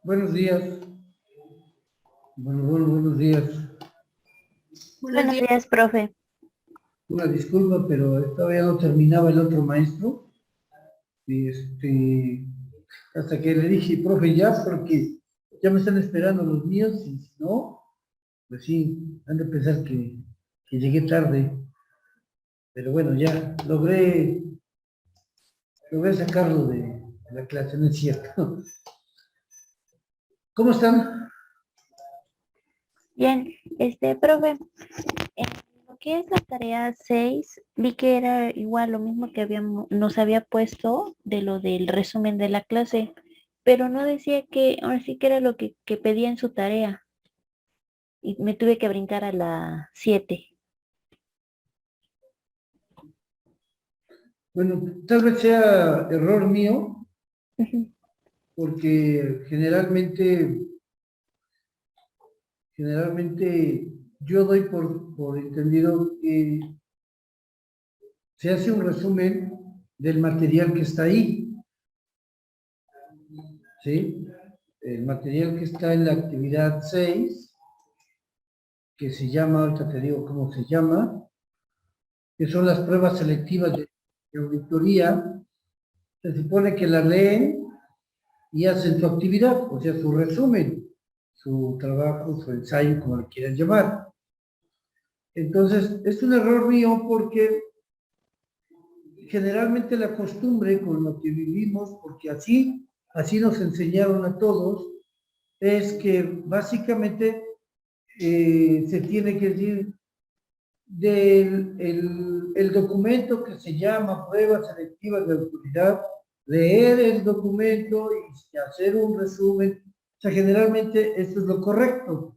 Buenos días. Buenos días. Buenos días, profe. Una disculpa, pero todavía no terminaba el otro maestro. Y hasta que le dije, profe, ya, porque ya me están esperando los míos, y si no, pues sí, han de pensar que llegué tarde. Pero bueno, ya logré sacarlo de la clase, no es cierto. ¿Cómo están? Bien, profe, en lo que es la tarea 6, vi que era igual lo mismo que nos había puesto de lo del resumen de la clase, pero no decía que, ahora sí que era lo que pedía en su tarea, y me tuve que brincar a la 7. Bueno, tal vez sea error mío, Ujú. porque generalmente yo doy por entendido que se hace un resumen del material que está ahí, ¿sí? El material que está en la actividad 6, que se llama, ahorita te digo cómo se llama, que son las pruebas selectivas de auditoría. Se supone que la leen y hacen su actividad, o sea, su resumen, su trabajo, su ensayo, como le quieran llamar. Entonces, es un error mío porque generalmente la costumbre con lo que vivimos, porque así nos enseñaron a todos, es que básicamente se tiene que decir el documento que se llama pruebas selectivas de autoridad, leer el documento y hacer un resumen. O sea, generalmente esto es lo correcto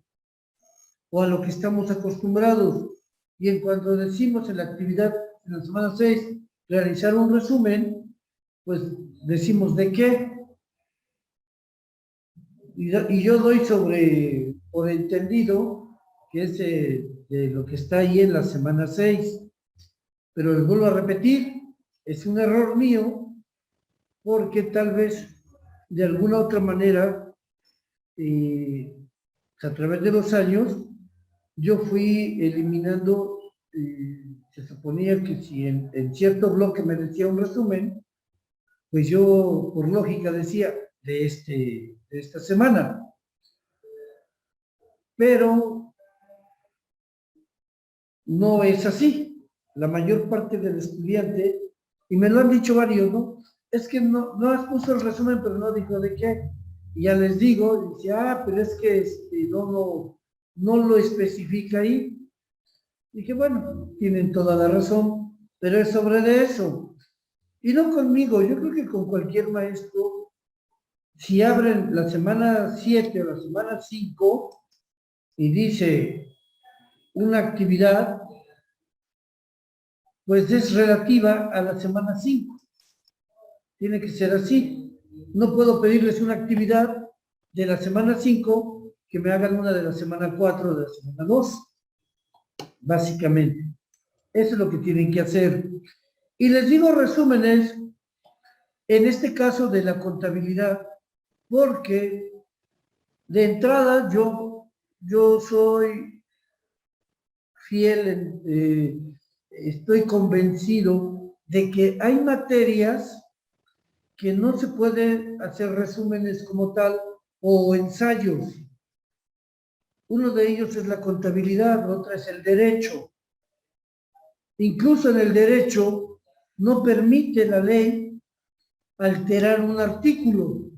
o a lo que estamos acostumbrados. Y en cuanto decimos en la actividad en la semana 6 realizar un resumen, pues decimos de qué. Y yo doy por entendido que es de lo que está ahí en la semana 6. Pero les vuelvo a repetir, es un error mío porque tal vez de alguna otra manera, a través de los años, yo fui eliminando, se suponía que si en cierto bloque me decía un resumen, pues yo por lógica decía de esta semana, pero no es así. La mayor parte del estudiante, y me lo han dicho varios, ¿no? Es que no has puesto el resumen, pero no dijo de qué. Y ya les digo, dice, pero es que no lo especifica ahí. Dije, bueno, tienen toda la razón, pero es sobre de eso. Y no conmigo, yo creo que con cualquier maestro, si abren la semana 7 o la semana 5 y dice una actividad, pues es relativa a la semana 5. Tiene que ser así. No puedo pedirles una actividad de la semana 5 que me hagan una de la semana 4 o de la semana 2, básicamente. Eso es lo que tienen que hacer. Y les digo resúmenes, en este caso de la contabilidad, porque de entrada yo soy fiel, estoy convencido de que hay materias que no se puede hacer resúmenes como tal o ensayos. Uno de ellos es la contabilidad, otra es el derecho. Incluso en el derecho no permite la ley alterar un artículo,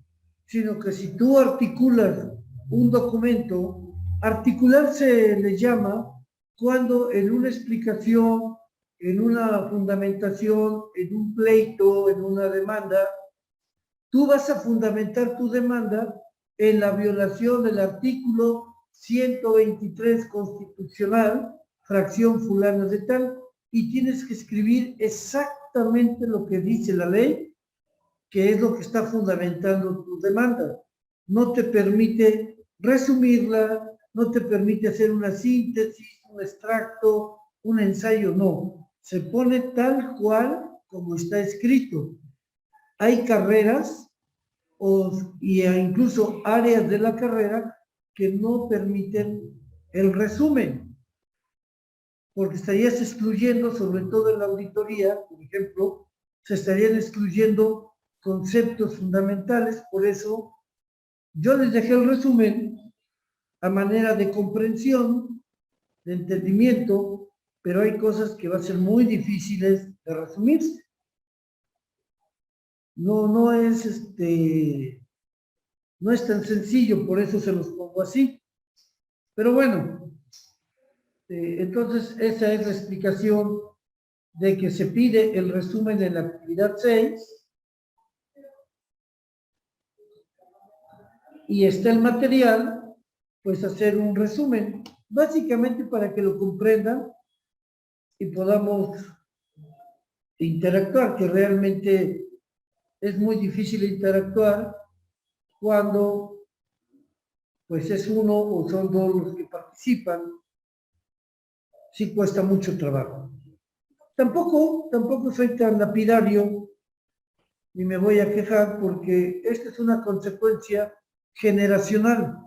sino que si tú articulas un documento, articular se le llama cuando en una explicación, en una fundamentación, en un pleito, en una demanda, tú vas a fundamentar tu demanda en la violación del artículo 123 constitucional, fracción fulana de tal, y tienes que escribir exactamente lo que dice la ley, que es lo que está fundamentando tu demanda. No te permite resumirla, no te permite hacer una síntesis, un extracto, un ensayo, no. Se pone tal cual como está escrito. Hay carreras incluso áreas de la carrera que no permiten el resumen, porque estarías excluyendo, sobre todo en la auditoría, por ejemplo, se estarían excluyendo conceptos fundamentales. Por eso yo les dejé el resumen a manera de comprensión, de entendimiento, pero hay cosas que van a ser muy difíciles de resumirse. No es tan sencillo, por eso se los pongo así. Pero bueno, entonces esa es la explicación de que se pide el resumen de la actividad 6 y está el material, pues hacer un resumen, básicamente para que lo comprendan y podamos interactuar, que realmente es muy difícil interactuar cuando pues es uno o son dos los que participan, sí cuesta mucho trabajo. Tampoco soy tan lapidario ni me voy a quejar porque esta es una consecuencia generacional.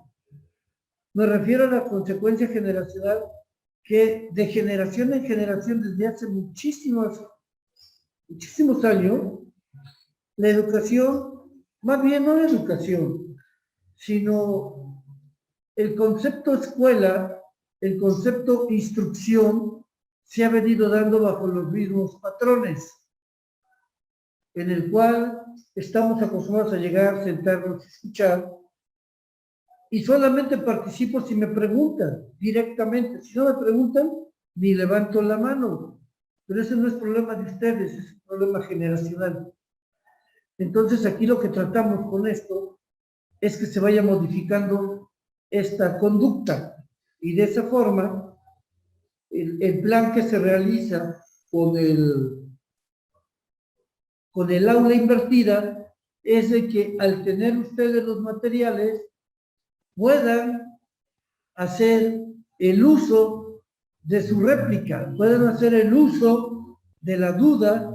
Me refiero a la consecuencia generacional que de generación en generación desde hace muchísimos años, la educación, más bien no la educación, sino el concepto escuela, el concepto instrucción, se ha venido dando bajo los mismos patrones, en el cual estamos acostumbrados a llegar, sentarnos, escuchar, y solamente participo si me preguntan directamente. Si no me preguntan, ni levanto la mano. Pero ese no es problema de ustedes, es un problema generacional. Entonces aquí lo que tratamos con esto es que se vaya modificando esta conducta y de esa forma el plan que se realiza con el aula invertida es de que al tener ustedes los materiales puedan hacer el uso de su réplica, puedan hacer el uso de la duda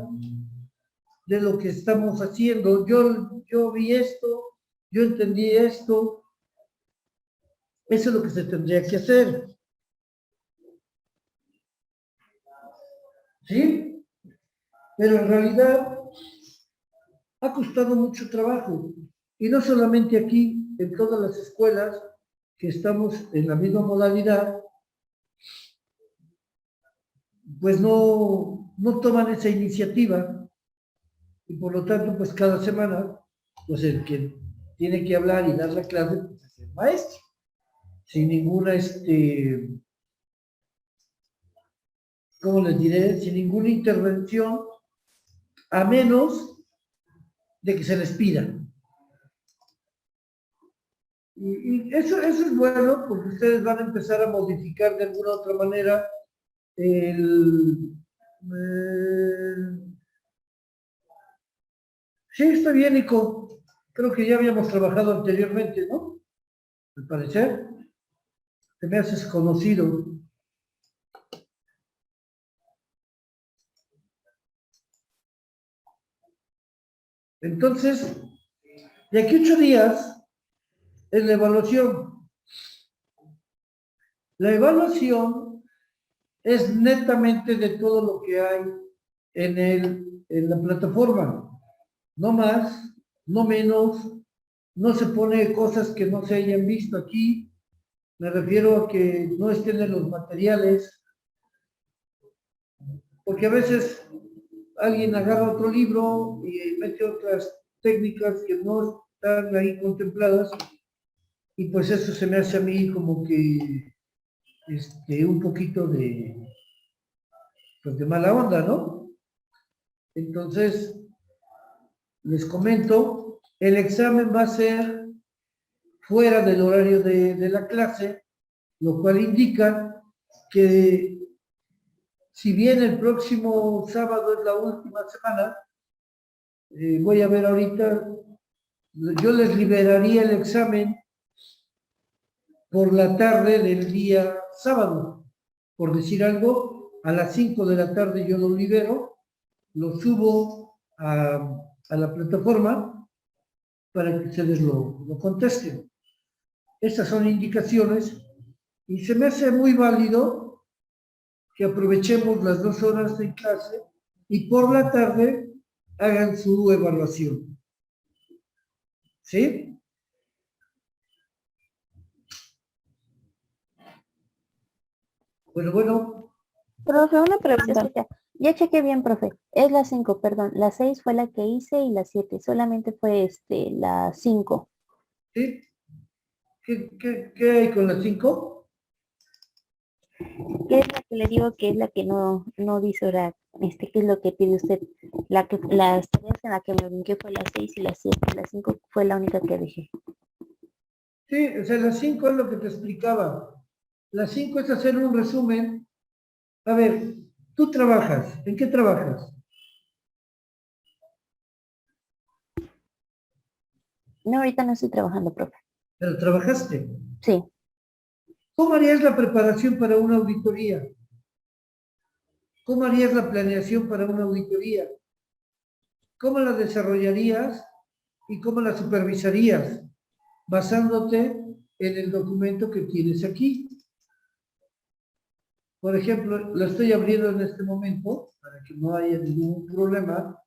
de lo que estamos haciendo. Yo vi esto, yo entendí esto, eso es lo que se tendría que hacer. ¿Sí? Pero en realidad ha costado mucho trabajo. Y no solamente aquí, en todas las escuelas que estamos en la misma modalidad, pues no toman esa iniciativa y por lo tanto, pues cada semana, pues el que tiene que hablar y dar la clase, pues es el maestro, sin ninguna, ¿cómo les diré? Sin ninguna intervención, a menos de que se les pida. Y eso es bueno, porque ustedes van a empezar a modificar de alguna otra manera sí, está bien, Nico. Creo que ya habíamos trabajado anteriormente, ¿no? Al parecer, te me haces conocido. Entonces, de aquí 8 días es la evaluación. La evaluación es netamente de todo lo que hay en la plataforma. No más, no menos, no se pone cosas que no se hayan visto aquí. Me refiero a que no estén en los materiales, porque a veces alguien agarra otro libro y mete otras técnicas que no están ahí contempladas y pues eso se me hace a mí como que un poquito pues de mala onda, ¿no? Entonces, les comento, el examen va a ser fuera del horario de la clase, lo cual indica que si bien el próximo sábado es la última semana, voy a ver ahorita, yo les liberaría el examen por la tarde del día sábado, por decir algo, a las 5 de la tarde yo lo libero, lo subo a la plataforma para que ustedes lo contesten. Estas son indicaciones y se me hace muy válido que aprovechemos las 2 horas de clase y por la tarde hagan su evaluación. ¿Sí? Bueno. Profe, una pregunta. Escucha, ya chequé bien, profe. Es la 5, perdón. La 6 fue la que hice y la 7. Solamente fue la 5. ¿Sí? ¿Qué hay con las 5? ¿Qué es la que le digo que es la que no dice orar? ¿Qué es lo que pide usted? Las tareas en las que me brinqué fue la 6 y la 7. La 5 fue la única que dejé. Sí, o sea, las 5 es lo que te explicaba. Las 5 es hacer un resumen. A ver, tú trabajas. ¿En qué trabajas? No, ahorita no estoy trabajando, profe. Pero trabajaste. Sí. ¿Cómo harías la preparación para una auditoría? ¿Cómo harías la planeación para una auditoría? ¿Cómo la desarrollarías y cómo la supervisarías? Basándote en el documento que tienes aquí. Por ejemplo, lo estoy abriendo en este momento para que no haya ningún problema.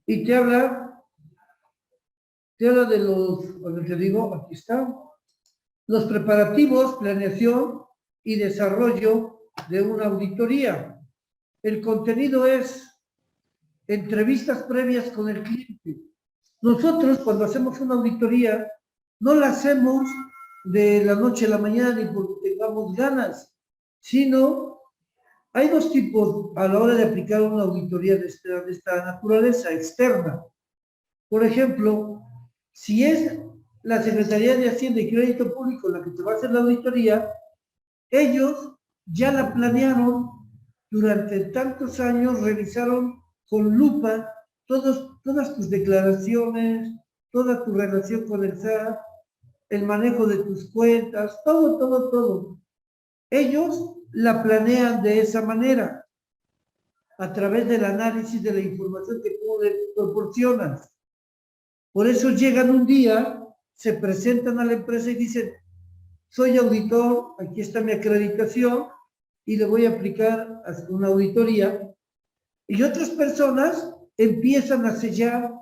Y te habla de los, bueno, te digo, aquí está, los preparativos, planeación y desarrollo de una auditoría. El contenido es entrevistas previas con el cliente. Nosotros, cuando hacemos una auditoría, no la hacemos de la noche a la mañana ni porque tengamos ganas, sino hay 2 tipos a la hora de aplicar una auditoría de esta naturaleza externa. Por ejemplo, si es la Secretaría de Hacienda y Crédito Público la que te va a hacer la auditoría, ellos ya la planearon durante tantos años, revisaron con lupa todas tus declaraciones, toda tu relación con el SAT, el manejo de tus cuentas, todo. Ellos la planean de esa manera, a través del análisis de la información que tú les proporcionas. Por eso llegan un día, se presentan a la empresa y dicen, soy auditor, aquí está mi acreditación y le voy a aplicar una auditoría. Y otras personas empiezan a sellar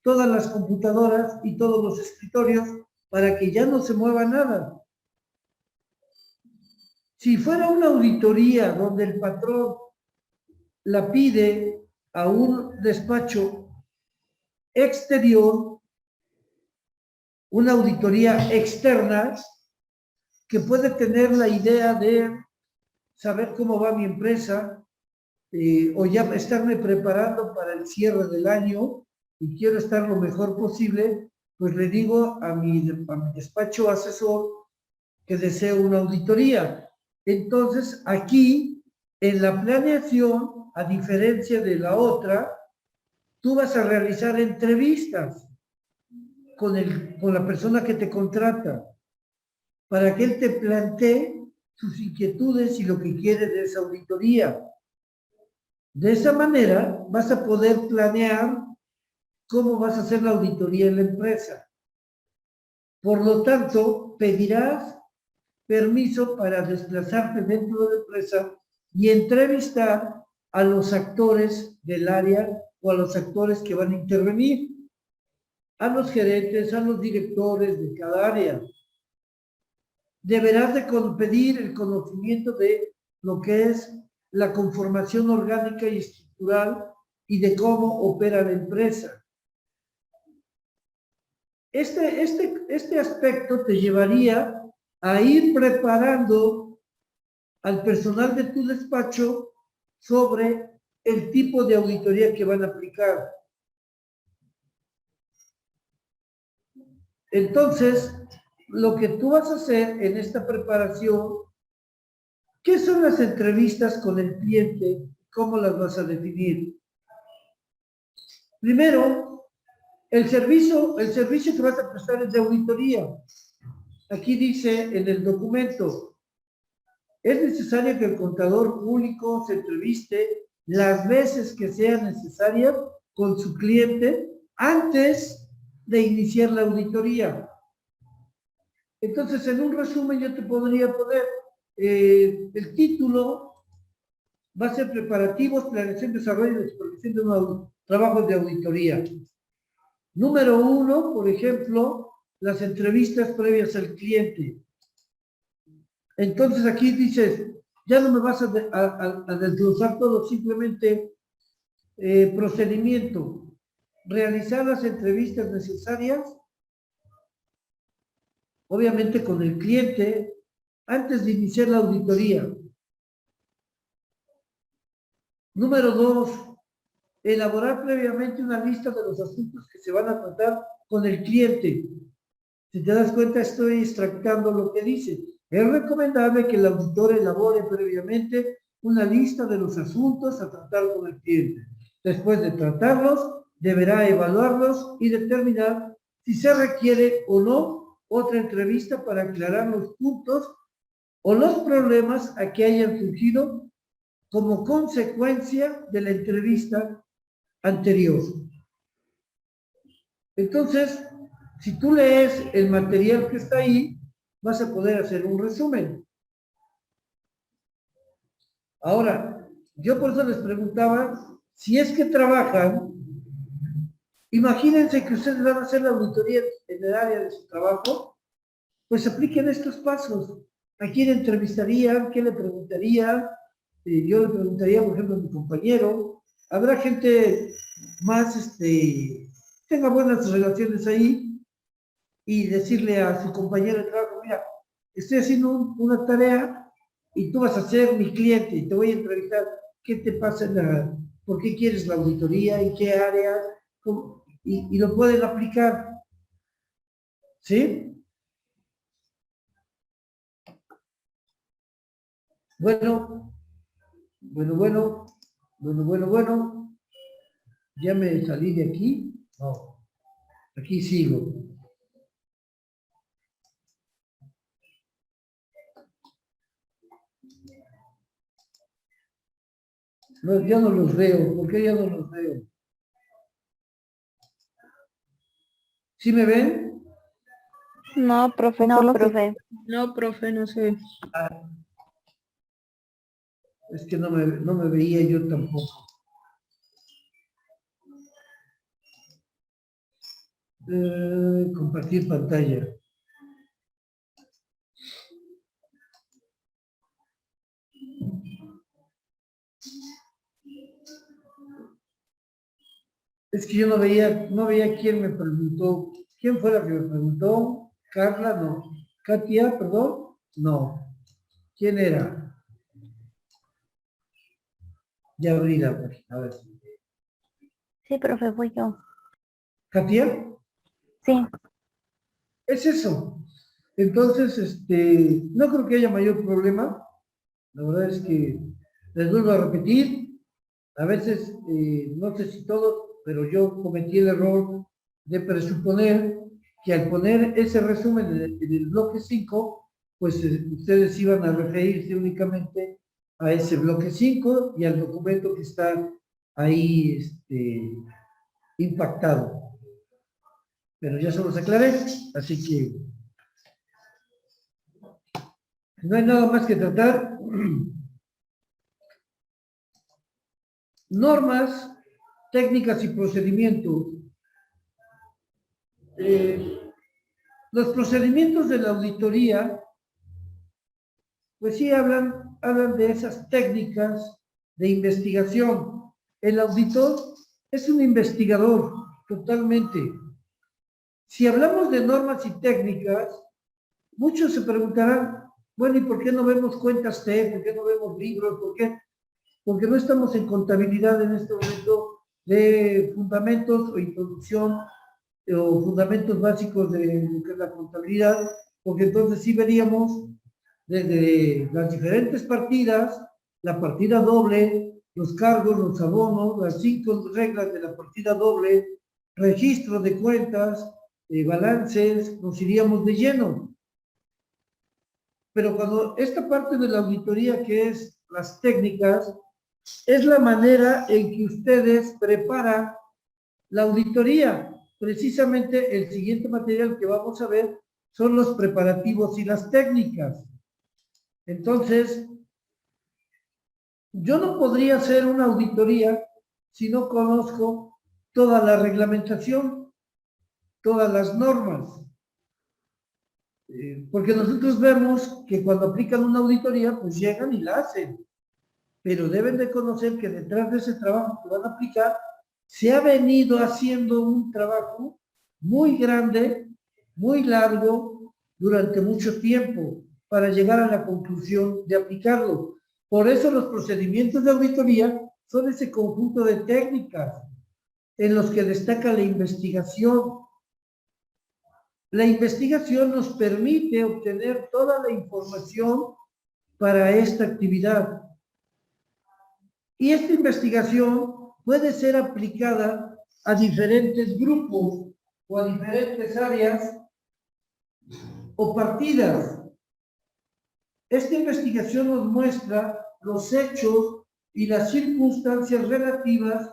todas las computadoras y todos los escritorios para que ya no se mueva nada. Si fuera una auditoría donde el patrón la pide a un despacho exterior, una auditoría externa, que puede tener la idea de saber cómo va mi empresa, o ya estarme preparando para el cierre del año y quiero estar lo mejor posible, pues le digo a mi despacho asesor que deseo una auditoría. Entonces, aquí, en la planeación, a diferencia de la otra, tú vas a realizar entrevistas con la persona que te contrata, para que él te plantee sus inquietudes y lo que quiere de esa auditoría. De esa manera vas a poder planear cómo vas a hacer la auditoría en la empresa. Por lo tanto, pedirás permiso para desplazarte dentro de la empresa y entrevistar a los actores del área o a los actores que van a intervenir, a los gerentes, a los directores de cada área. Deberás de pedir el conocimiento de lo que es la conformación orgánica y estructural y de cómo opera la empresa. Este aspecto te llevaría a ir preparando al personal de tu despacho sobre el tipo de auditoría que van a aplicar. Entonces, lo que tú vas a hacer en esta preparación, ¿qué son las entrevistas con el cliente? ¿Cómo las vas a definir? Primero, el servicio que vas a prestar es de auditoría. Aquí dice en el documento, es necesario que el contador público se entreviste las veces que sean necesarias con su cliente antes de iniciar la auditoría. Entonces, en un resumen yo te podría poner el título va a ser preparativos, planeación, desarrollo y supervisión de trabajos de auditoría. Número 1, por ejemplo, las entrevistas previas al cliente. Entonces aquí dices, ya no me vas a desglosar todo, simplemente procedimiento. Realizar las entrevistas necesarias, obviamente con el cliente, antes de iniciar la auditoría. Número 2, elaborar previamente una lista de los asuntos que se van a tratar con el cliente. Si te das cuenta, estoy extractando lo que dice. Es recomendable que el auditor elabore previamente una lista de los asuntos a tratar con el cliente. Después de tratarlos, deberá evaluarlos y determinar si se requiere o no otra entrevista para aclarar los puntos o los problemas a que hayan surgido como consecuencia de la entrevista anterior. Entonces, si tú lees el material que está ahí, vas a poder hacer un resumen. Ahora, yo por eso les preguntaba, si es que trabajan, imagínense que ustedes van a hacer la auditoría en el área de su trabajo, pues apliquen estos pasos. ¿A quién entrevistarían? ¿Qué le preguntarían? Yo le preguntaría, por ejemplo, a mi compañero. Habrá gente más, tenga buenas relaciones ahí, y decirle a su compañero de trabajo, mira, estoy haciendo una tarea y tú vas a ser mi cliente y te voy a entrevistar. ¿Qué te pasa por qué quieres la auditoría? ¿En qué área? Y lo pueden aplicar. ¿Sí? Bueno. Ya me salí de aquí. No. Aquí sigo. No, ya no los veo. ¿Por qué ya no los veo? ¿Sí me ven? No, profe, No, solo profe. No, profe, no sé. Es que no me veía yo tampoco. Compartir pantalla. Es que yo no veía quién me preguntó. ¿Quién fue la que me preguntó? Carla, no. Katia, perdón, no. ¿Quién era? Ya abrí la página, a ver. Sí, profe, fui yo. ¿Katia? Sí. Es eso. Entonces, no creo que haya mayor problema. La verdad es que les vuelvo a repetir. A veces, no sé si todos, pero yo cometí el error de presuponer que al poner ese resumen en el bloque 5, pues ustedes iban a referirse únicamente a ese bloque 5 y al documento que está ahí impactado. Pero ya se los aclaré, así que no hay nada más que tratar. Normas, técnicas y procedimientos. Los procedimientos de la auditoría, pues sí hablan de esas técnicas de investigación. El auditor es un investigador, totalmente. Si hablamos de normas y técnicas, muchos se preguntarán, bueno, ¿y por qué no vemos cuentas T? ¿Por qué no vemos libros? ¿Por qué? Porque no estamos en contabilidad en este momento de fundamentos o introducción o fundamentos básicos de lo que es la contabilidad, porque entonces sí veríamos desde las diferentes partidas, la partida doble, los cargos, los abonos, las 5 reglas de la partida doble, registro de cuentas, balances, nos iríamos de lleno. Pero cuando esta parte de la auditoría, que es las técnicas, es la manera en que ustedes preparan la auditoría. precisamente el siguiente material que vamos a ver son los preparativos y las técnicas. Entonces, yo no podría hacer una auditoría si no conozco toda la reglamentación, todas las normas. Porque nosotros vemos que cuando aplican una auditoría, pues llegan y la hacen. Pero deben de conocer que detrás de ese trabajo que van a aplicar, se ha venido haciendo un trabajo muy grande, muy largo, durante mucho tiempo, para llegar a la conclusión de aplicarlo. Por eso los procedimientos de auditoría son ese conjunto de técnicas en los que destaca la investigación. La investigación nos permite obtener toda la información para esta actividad. Y esta investigación puede ser aplicada a diferentes grupos o a diferentes áreas o partidas. Esta investigación nos muestra los hechos y las circunstancias relativas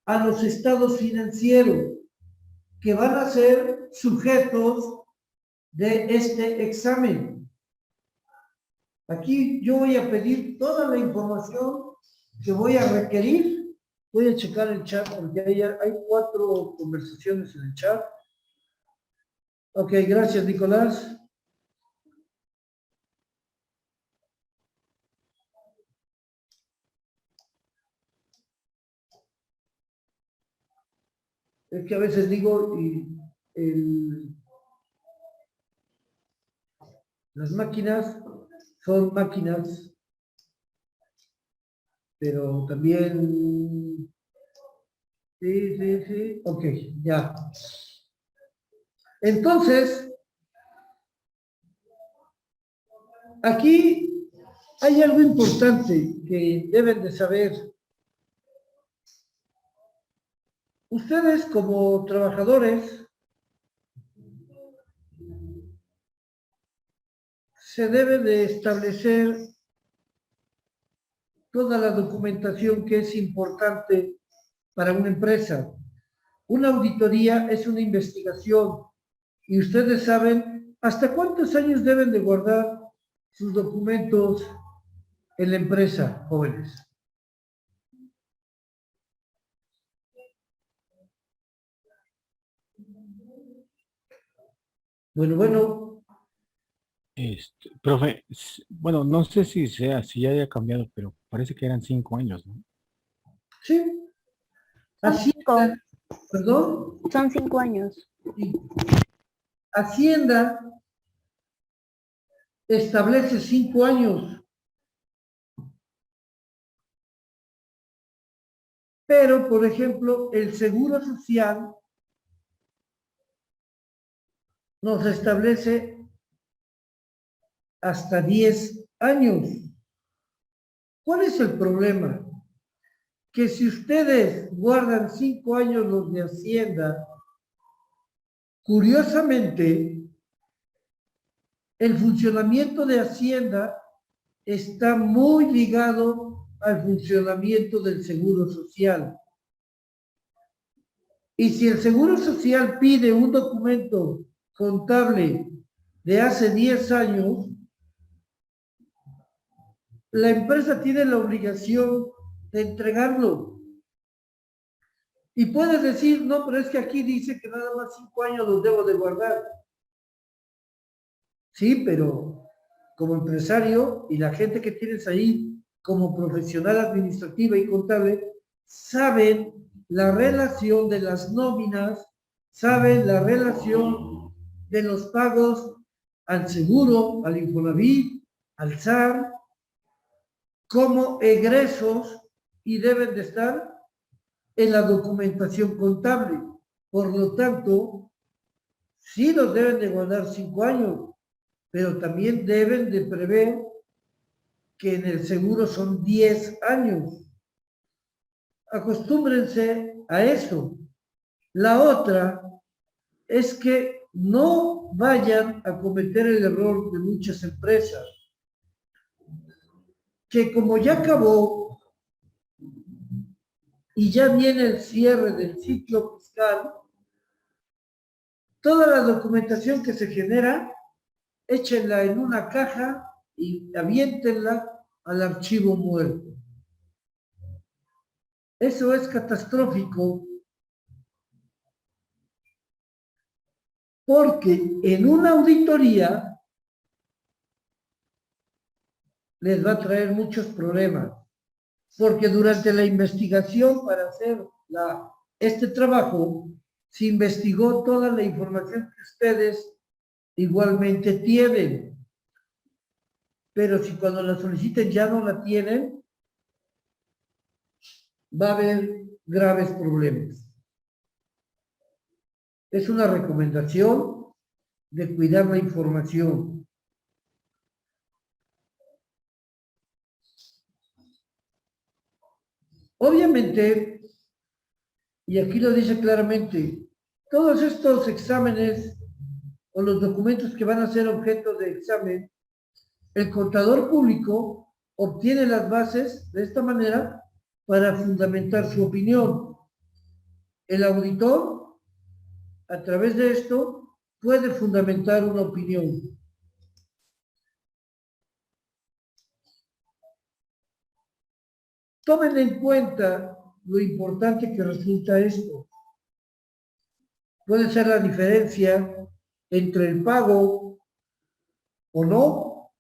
a los estados financieros que van a ser sujetos de este examen. Aquí yo voy a pedir toda la información que voy a requerir. Voy a checar el chat porque hay 4 conversaciones en el chat. Ok, gracias, Nicolás. Es que a veces digo, las máquinas son máquinas, pero también... Sí, ok, ya. Entonces, aquí hay algo importante que deben de saber. Ustedes como trabajadores se debe de establecer toda la documentación que es importante para una empresa. Una auditoría es una investigación y ustedes saben hasta cuántos años deben de guardar sus documentos en la empresa, jóvenes. Bueno. Profe, bueno, no sé si ya haya cambiado, pero parece que eran 5 años, ¿no? Sí. Son Hacienda, 5. perdón. Son 5 años. Sí. Hacienda establece 5 años. Pero, por ejemplo, el Seguro Social nos establece hasta 10 años. ¿Cuál es el problema? Que si ustedes guardan 5 años los de Hacienda, curiosamente, el funcionamiento de Hacienda está muy ligado al funcionamiento del Seguro Social. Y si el Seguro Social pide un documento contable de hace 10 años, la empresa tiene la obligación de entregarlo. Y puedes decir, no, pero es que aquí dice que nada más 5 años los debo de guardar. Sí, pero como empresario y la gente que tienes ahí como profesional administrativa y contable, saben la relación de las nóminas, saben la relación de los pagos al seguro, al Infonavit, al SAR, como egresos y deben de estar en la documentación contable. Por lo tanto, sí los deben de guardar 5 años, pero también deben de prever que en el seguro son 10 años. Acostúmbrense a eso. La otra es que no vayan a cometer el error de muchas empresas, que como ya acabó y ya viene el cierre del ciclo fiscal, toda la documentación que se genera, échenla en una caja y aviéntenla al archivo muerto. Eso es catastrófico, porque en una auditoría les va a traer muchos problemas, porque durante la investigación para hacer este trabajo, se investigó toda la información que ustedes igualmente tienen. Pero si cuando la soliciten ya no la tienen, va a haber graves problemas. Es una recomendación de cuidar la información. Obviamente, y aquí lo dice claramente, todos estos exámenes o los documentos que van a ser objeto de examen, el contador público obtiene las bases de esta manera para fundamentar su opinión. El auditor, a través de esto, puede fundamentar una opinión. Tomen en cuenta lo importante que resulta esto. Puede ser la diferencia entre el pago o no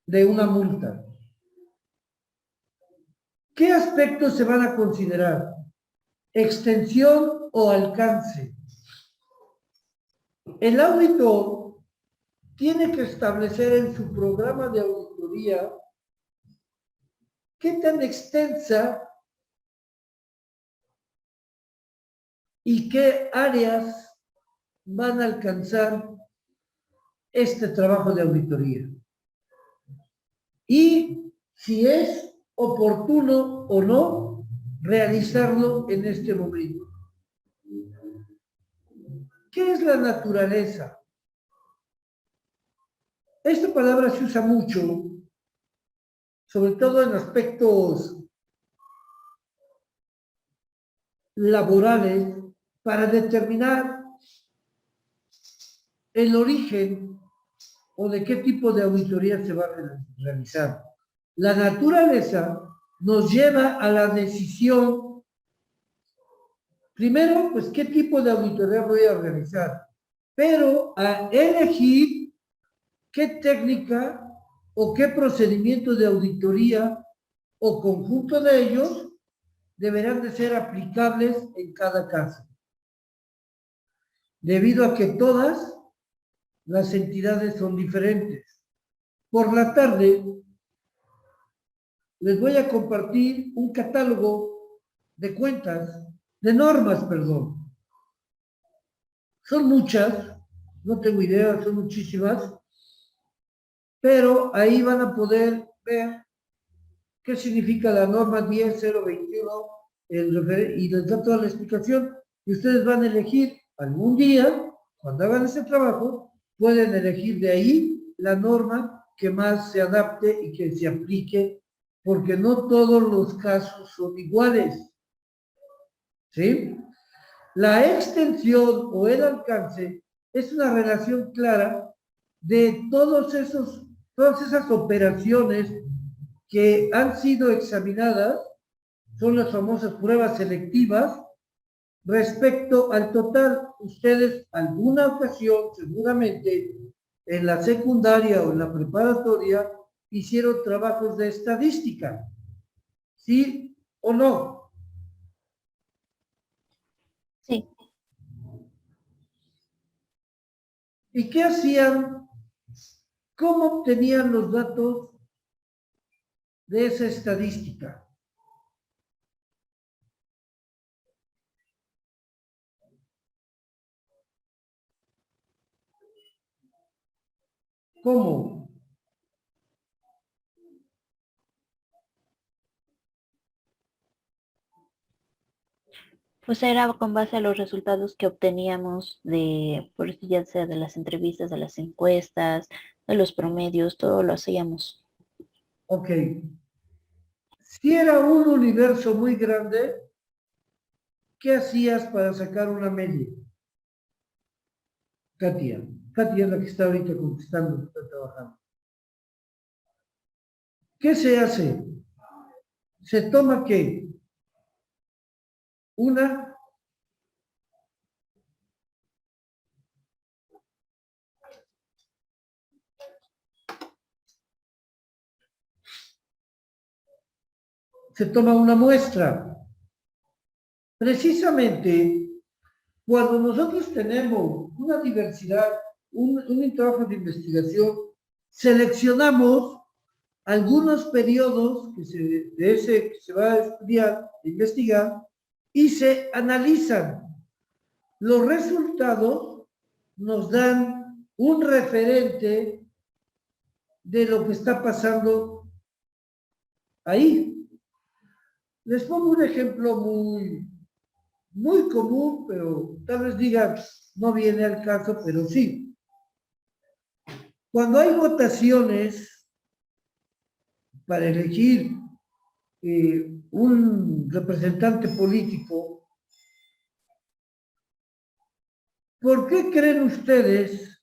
de una multa. ¿Qué aspectos se van a considerar? Extensión o alcance. El auditor tiene que establecer en su programa de auditoría qué tan extensa y qué áreas van a alcanzar este trabajo de auditoría. Y si es oportuno o no realizarlo en este momento. ¿Qué es la naturaleza? Esta palabra se usa mucho, sobre todo en aspectos laborales, para determinar el origen o de qué tipo de auditoría se va a realizar. La naturaleza nos lleva a la decisión, primero, pues, qué tipo de auditoría voy a realizar, pero a elegir qué técnica o qué procedimiento de auditoría o conjunto de ellos deberán de ser aplicables en cada caso, debido a que todas las entidades son diferentes. Por la tarde les voy a compartir un catálogo de cuentas, de normas, perdón. Son muchas, no tengo idea, son muchísimas, pero ahí van a poder ver qué significa la norma 10021 y les da toda la explicación. Y ustedes van a elegir algún día, cuando hagan ese trabajo, pueden elegir de ahí la norma que más se adapte y que se aplique, porque no todos los casos son iguales. ¿Sí? La extensión o el alcance es una relación clara de todas esas operaciones que han sido examinadas, son las famosas pruebas selectivas, respecto al total. Ustedes alguna ocasión, seguramente, en la secundaria o en la preparatoria, hicieron trabajos de estadística, ¿sí o no? Sí. ¿Y qué hacían? ¿Cómo obtenían los datos de esa estadística? ¿Cómo? Pues era con base a los resultados que obteníamos de, por si ya sea de las entrevistas, de las encuestas, de los promedios, todo lo hacíamos. Ok. Si era un universo muy grande, ¿qué hacías para sacar una media? Katia. Katia es la que está ahorita contestando, está trabajando. ¿Qué se hace? Se toma ¿qué? Una muestra. Precisamente cuando nosotros tenemos una diversidad, un trabajo de investigación, seleccionamos algunos periodos que se va a estudiar, investigar, y se analizan. Los resultados nos dan un referente de lo que está pasando ahí. Les pongo un ejemplo muy común, pero tal vez digan, no viene al caso, pero sí. Cuando hay votaciones para elegir un representante político, ¿por qué creen ustedes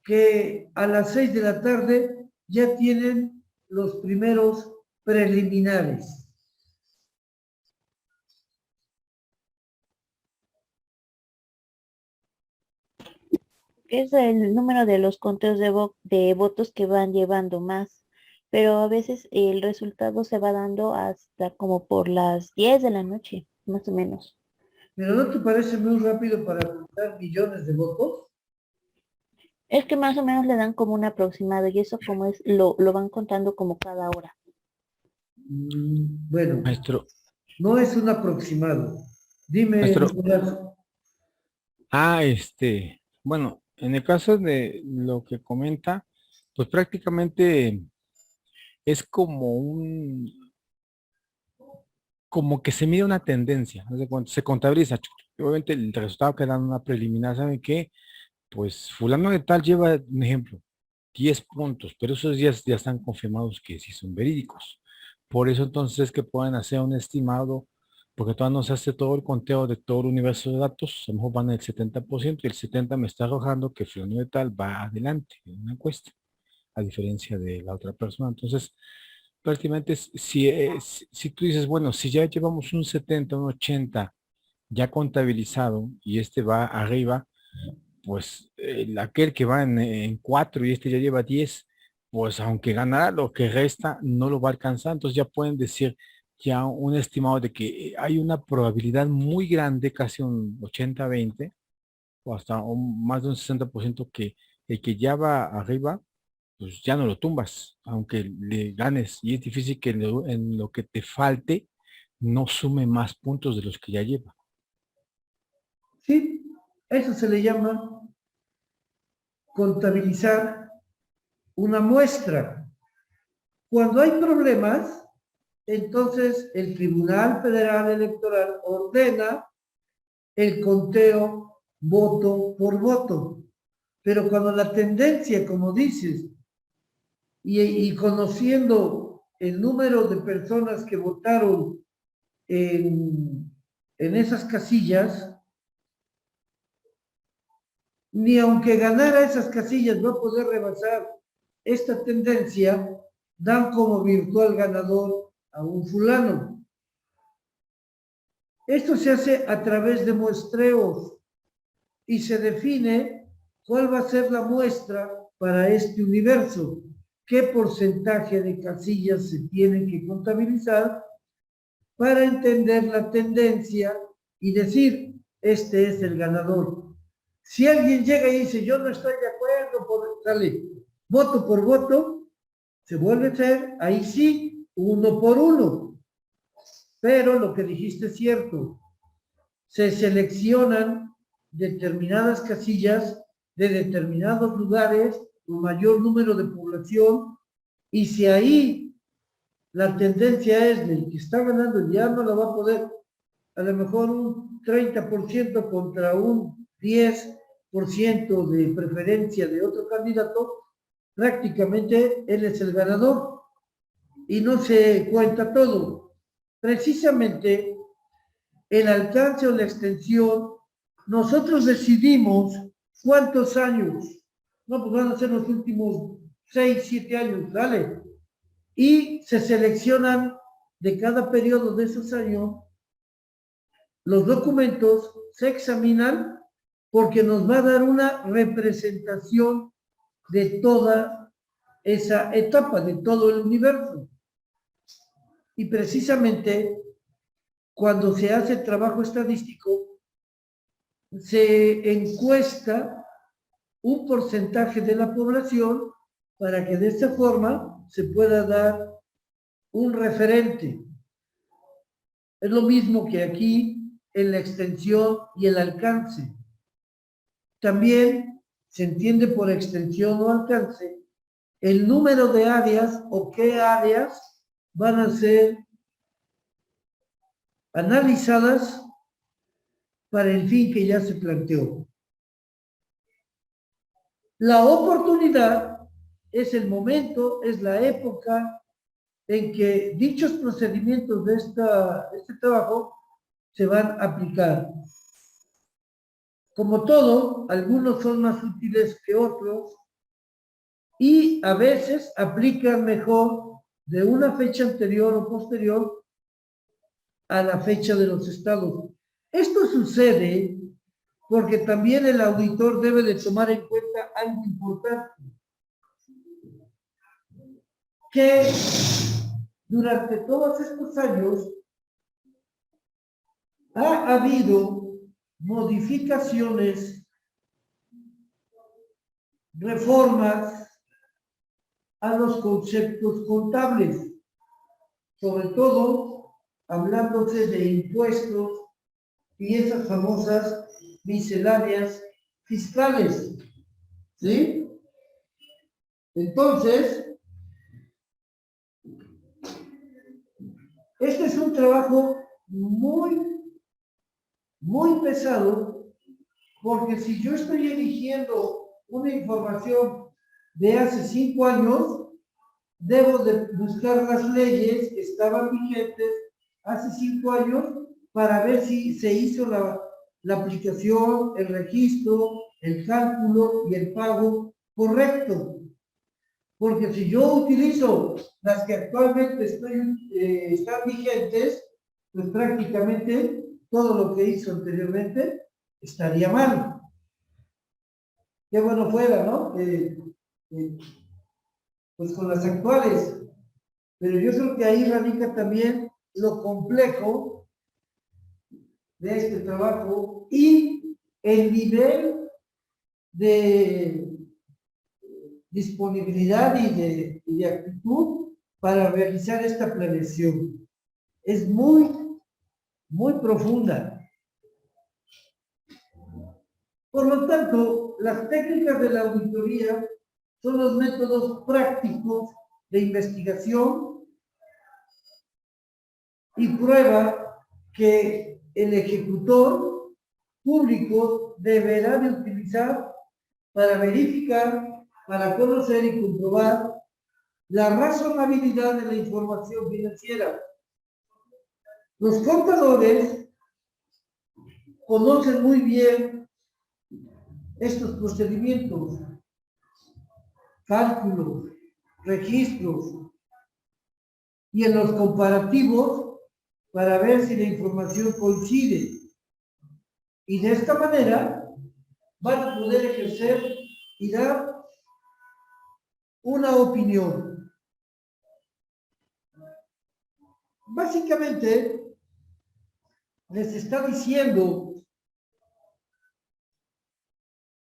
que a las 6 de la tarde ya tienen los primeros preliminares? Es el número de los conteos de votos que van llevando más, pero a veces el resultado se va dando hasta como por las 10 de la noche, más o menos. ¿Pero no te parece muy rápido para contar millones de votos? Es que más o menos le dan como un aproximado y eso como es, lo van contando como cada hora. Bueno, Maestro, no es un aproximado. Dime, maestro, Nicolás. bueno, en el caso de lo que comenta, pues prácticamente es como que se mide una tendencia, haz de cuenta, se contabiliza. Obviamente el resultado que dan una preliminar, ¿saben qué? Pues fulano de tal lleva, un ejemplo, 10 puntos, pero esos días ya están confirmados que sí son verídicos. Por eso entonces es que pueden hacer un estimado, porque todavía no se hace todo el conteo de todo el universo de datos, a lo mejor van el 70% y el 70% me está arrojando que fulano de tal va adelante en una encuesta, a diferencia de la otra persona. Entonces, prácticamente si tú dices, bueno, si ya llevamos un 70, un 80 ya contabilizado y este va arriba, pues aquel que va en 4 y este ya lleva 10, pues aunque ganara lo que resta, no lo va a alcanzar. Entonces ya pueden decir ya un estimado de que hay una probabilidad muy grande, casi un 80-20, o hasta más de un 60% que el que ya va arriba, pues ya no lo tumbas, aunque le ganes. Y es difícil que en lo que te falte no sume más puntos de los que ya lleva. Sí, eso se le llama contabilizar una muestra. Cuando hay problemas, entonces el Tribunal Federal Electoral ordena el conteo voto por voto. Pero cuando la tendencia, como dices, y conociendo el número de personas que votaron en esas casillas, ni aunque ganara esas casillas va a poder rebasar esta tendencia, dan como virtual ganador a un fulano. Esto se hace a través de muestreos y se define cuál va a ser la muestra para este universo, qué porcentaje de casillas se tienen que contabilizar para entender la tendencia y decir, este es el ganador. Si alguien llega y dice, yo no estoy de acuerdo, sale voto por voto, se vuelve a ser, ahí sí, 1 por 1. Pero lo que dijiste es cierto, se seleccionan determinadas casillas de determinados lugares con mayor número de población, y si ahí la tendencia es del que está ganando, ya no la va a poder, a lo mejor un 30% contra un 10% de preferencia de otro candidato, prácticamente él es el ganador y no se cuenta todo. Precisamente el alcance o la extensión nosotros decidimos cuántos años, no, pues van a ser los últimos 6, 7 años, ¿vale? Y se seleccionan de cada periodo de esos años, los documentos se examinan porque nos va a dar una representación de toda esa etapa, de todo el universo. Y precisamente cuando se hace trabajo estadístico, se encuesta un porcentaje de la población para que de esta forma se pueda dar un referente. Es lo mismo que aquí en la extensión y el alcance. También se entiende por extensión o alcance el número de áreas o qué áreas van a ser analizadas para el fin que ya se planteó. La oportunidad es el momento, es la época en que dichos procedimientos de este trabajo se van a aplicar. Como todo, algunos son más útiles que otros y a veces aplican mejor de una fecha anterior o posterior a la fecha de los estados. Esto sucede porque también el auditor debe de tomar en cuenta algo importante, que durante todos estos años ha habido modificaciones, reformas a los conceptos contables, sobre todo hablándose de impuestos y esas famosas misceláneas fiscales, ¿sí? Entonces, este es un trabajo muy pesado, porque si yo estoy eligiendo una información de hace 5 años, debo de buscar las leyes que estaban vigentes hace 5 años para ver si se hizo la aplicación, el registro, el cálculo y el pago correcto. Porque si yo utilizo las que actualmente están vigentes, pues prácticamente todo lo que hizo anteriormente estaría mal. Qué bueno fuera, ¿no? Pues con las actuales. Pero yo creo que ahí radica también lo complejo de este trabajo y el nivel de disponibilidad y de actitud para realizar esta planeación. Es muy profunda. Por lo tanto, las técnicas de la auditoría son los métodos prácticos de investigación y prueba que el ejecutor público deberá de utilizar para verificar, para conocer y comprobar la razonabilidad de la información financiera. Los contadores conocen muy bien estos procedimientos, cálculos, registros, y en los comparativos para ver si la información coincide. Y de esta manera van a poder ejercer y dar una opinión. Básicamente, les está diciendo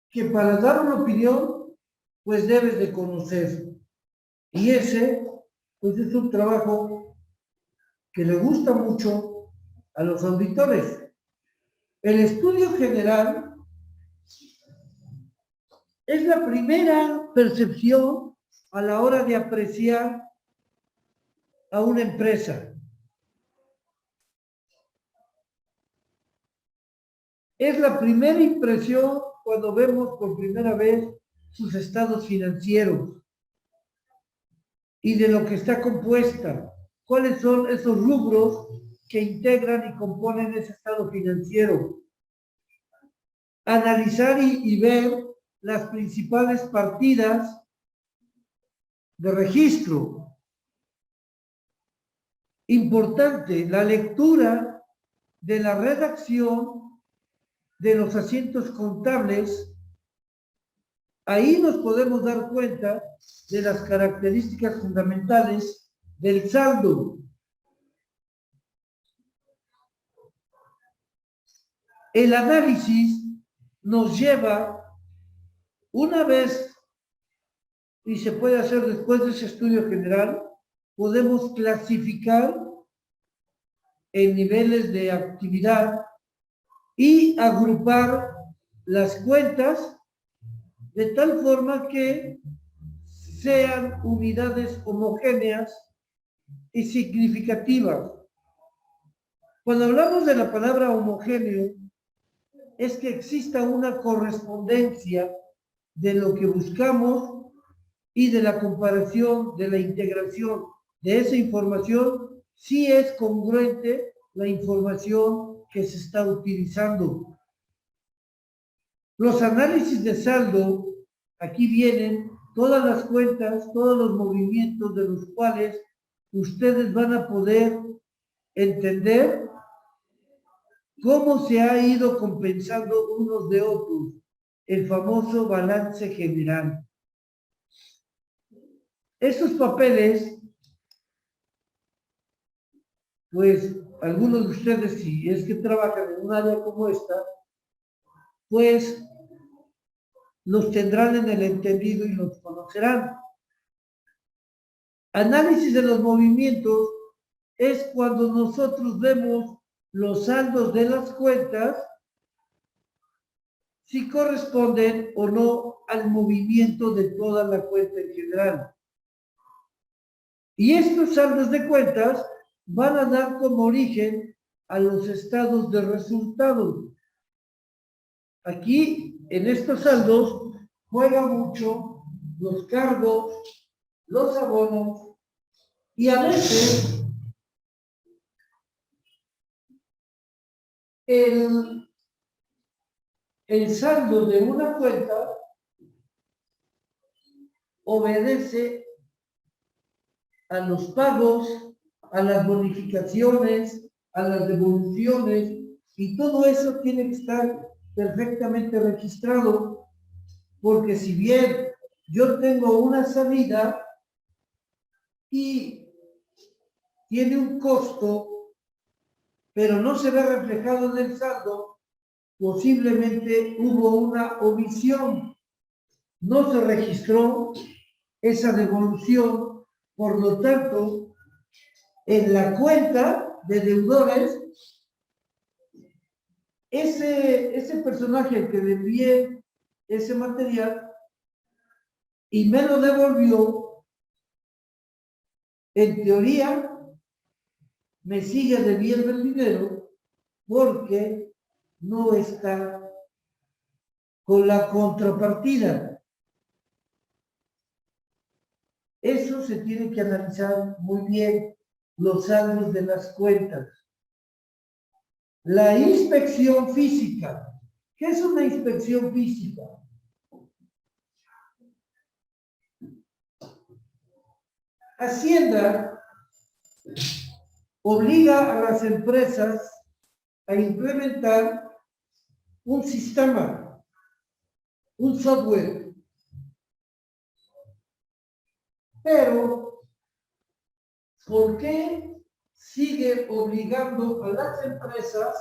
que para dar una opinión, pues debes de conocer. Y ese, pues es un trabajo que le gusta mucho a los auditores. El estudio general es la primera percepción a la hora de apreciar a una empresa. Es la primera impresión cuando vemos por primera vez sus estados financieros y de lo que está compuesta. ¿Cuáles son esos rubros que integran y componen ese estado financiero? analizar y ver las principales partidas de registro. Importante, la lectura de la redacción de los asientos contables. Ahí nos podemos dar cuenta de las características fundamentales del saldo. El análisis nos lleva, una vez, y se puede hacer después de ese estudio general, podemos clasificar en niveles de actividad y agrupar las cuentas de tal forma que sean unidades homogéneas y significativas. Cuando hablamos de la palabra homogéneo, es que exista una correspondencia de lo que buscamos y de la comparación, de la integración de esa información, si es congruente la información que se está utilizando. Los análisis de saldo, aquí vienen todas las cuentas, todos los movimientos de los cuales ustedes van a poder entender cómo se ha ido compensando unos de otros, el famoso balance general. Esos papeles, pues algunos de ustedes, si es que trabajan en un área como esta, pues los tendrán en el entendido y los conocerán. Análisis de los movimientos es cuando nosotros vemos los saldos de las cuentas, si corresponden o no al movimiento de toda la cuenta en general. Y estos saldos de cuentas van a dar como origen a los estados de resultados. Aquí, en estos saldos, juega mucho los cargos, los abonos y a veces el saldo de una cuenta obedece a los pagos, a las bonificaciones, a las devoluciones, y todo eso tiene que estar perfectamente registrado, porque si bien yo tengo una salida y tiene un costo, pero no se ve reflejado en el saldo, posiblemente hubo una omisión, no se registró esa devolución, por lo tanto, en la cuenta de deudores, ese personaje que le envié ese material y me lo devolvió, en teoría, me sigue debiendo el dinero porque no está con la contrapartida. Eso se tiene que analizar muy bien, los saldos de las cuentas. La inspección física. ¿Qué es una inspección física? Hacienda obliga a las empresas a implementar un sistema, un software. Pero, ¿por qué sigue obligando a las empresas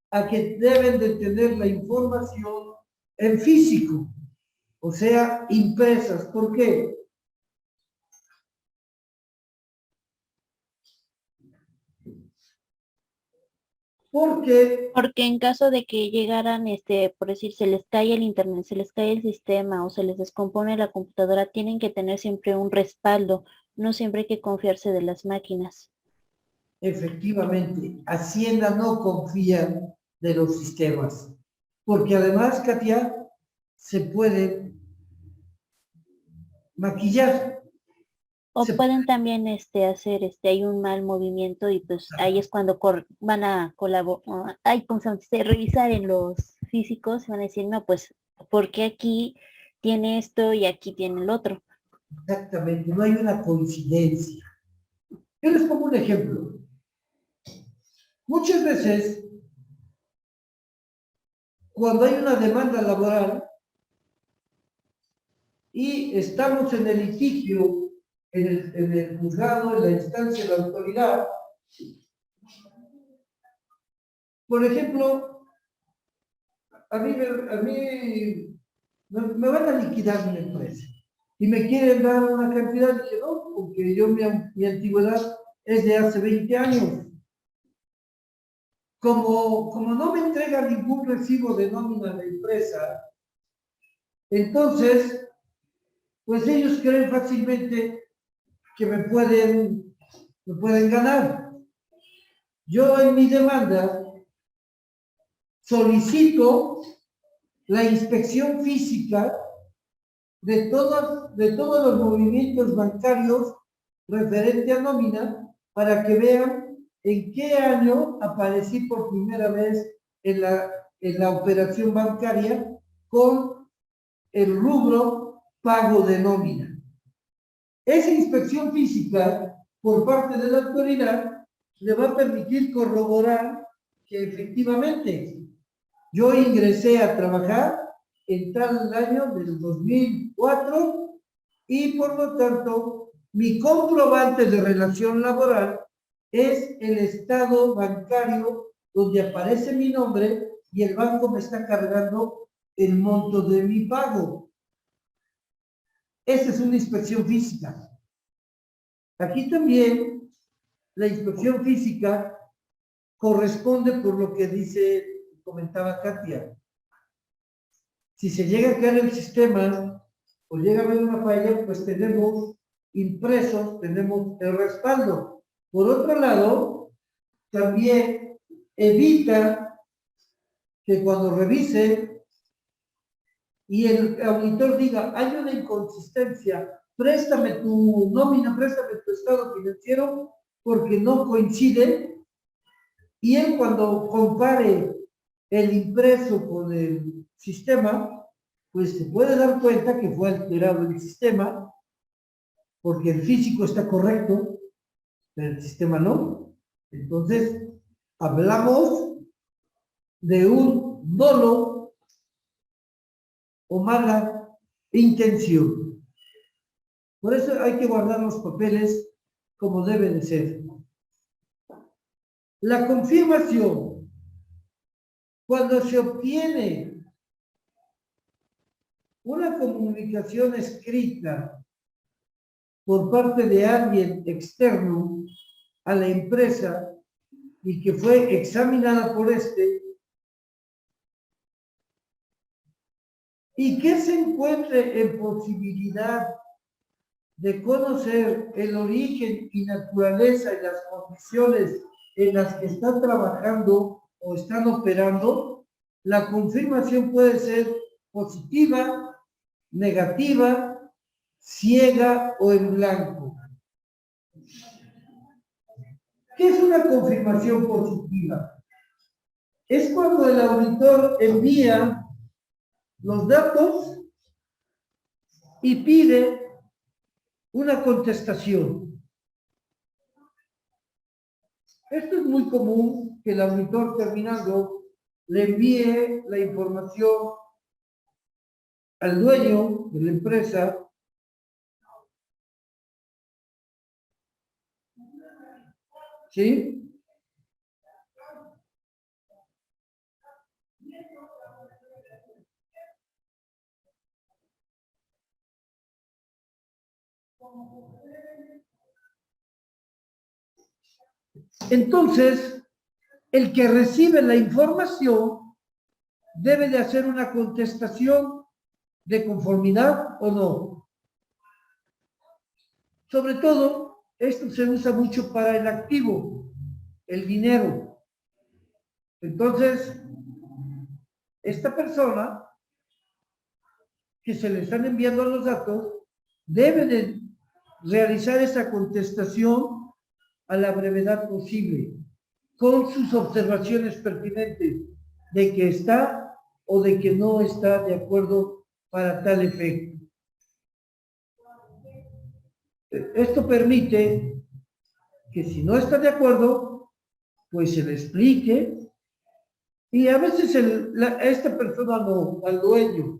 a que deben de tener la información en físico? O sea, impresas. ¿Por qué? Porque en caso de que llegaran, por decir, se les cae el internet, se les cae el sistema o se les descompone la computadora, tienen que tener siempre un respaldo, no siempre hay que confiarse de las máquinas. efectivamente, Hacienda no confía de los sistemas, porque además, Katia, se puede maquillar. O Se- pueden también hacer, hay un mal movimiento y pues ahí es cuando van a colaborar, ¿cómo se llama? Revisar en físico, se van a decir, no, pues, ¿por qué aquí tiene esto y aquí tiene el otro? Exactamente, no hay una coincidencia. Yo les pongo un ejemplo. Muchas veces, cuando hay una demanda laboral y estamos en el litigio, en el juzgado, en la instancia de la autoridad, por ejemplo, a mí me van a liquidar una empresa y me quieren dar una cantidad, y dije, no, porque yo mi antigüedad es de hace 20 años. Como no me entrega ningún recibo de nómina de empresa, entonces, pues ellos creen fácilmente que me pueden ganar. Yo en mi demanda solicito la inspección física de todos los movimientos bancarios referente a nómina para que vean en qué año aparecí por primera vez en la operación bancaria con el rubro pago de nómina. Esa inspección física por parte de la autoridad le va a permitir corroborar que efectivamente yo ingresé a trabajar en tal año del 2004 y por lo tanto mi comprobante de relación laboral es el estado bancario donde aparece mi nombre y el banco me está cargando el monto de mi pago. Esa es una inspección física. Aquí también la inspección física corresponde por lo que comentaba Katia. Si se llega a caer el sistema o llega a haber una falla, pues tenemos impresos, tenemos el respaldo. Por otro lado, también evita que cuando revise y el auditor diga, hay una inconsistencia, préstame tu nómina, préstame tu estado financiero, porque no coincide, y él cuando compare el impreso con el sistema, pues se puede dar cuenta que fue alterado el sistema, porque el físico está correcto, pero el sistema no. Entonces, hablamos de un dolo o mala intención. Por eso hay que guardar los papeles como debe de ser. La confirmación, cuando se obtiene una comunicación escrita por parte de alguien externo a la empresa y que fue examinada por y que se encuentre en posibilidad de conocer el origen y naturaleza y las condiciones en las que están trabajando o están operando, la confirmación puede ser positiva, negativa, ciega o en blanco. ¿Qué es una confirmación positiva? Es cuando el auditor envía los datos y pide una contestación. Esto es muy común, que el auditor terminando le envíe la información al dueño de la empresa ¿sí? Entonces, el que recibe la información debe de hacer una contestación de conformidad o no. Sobre todo, esto se usa mucho para el activo, el dinero. Entonces, esta persona que se le están enviando los datos debe de realizar esa contestación a la brevedad posible, con sus observaciones pertinentes de que está o de que no está de acuerdo para tal efecto. Esto permite que si no está de acuerdo, pues se le explique, y a veces esta persona no, al dueño,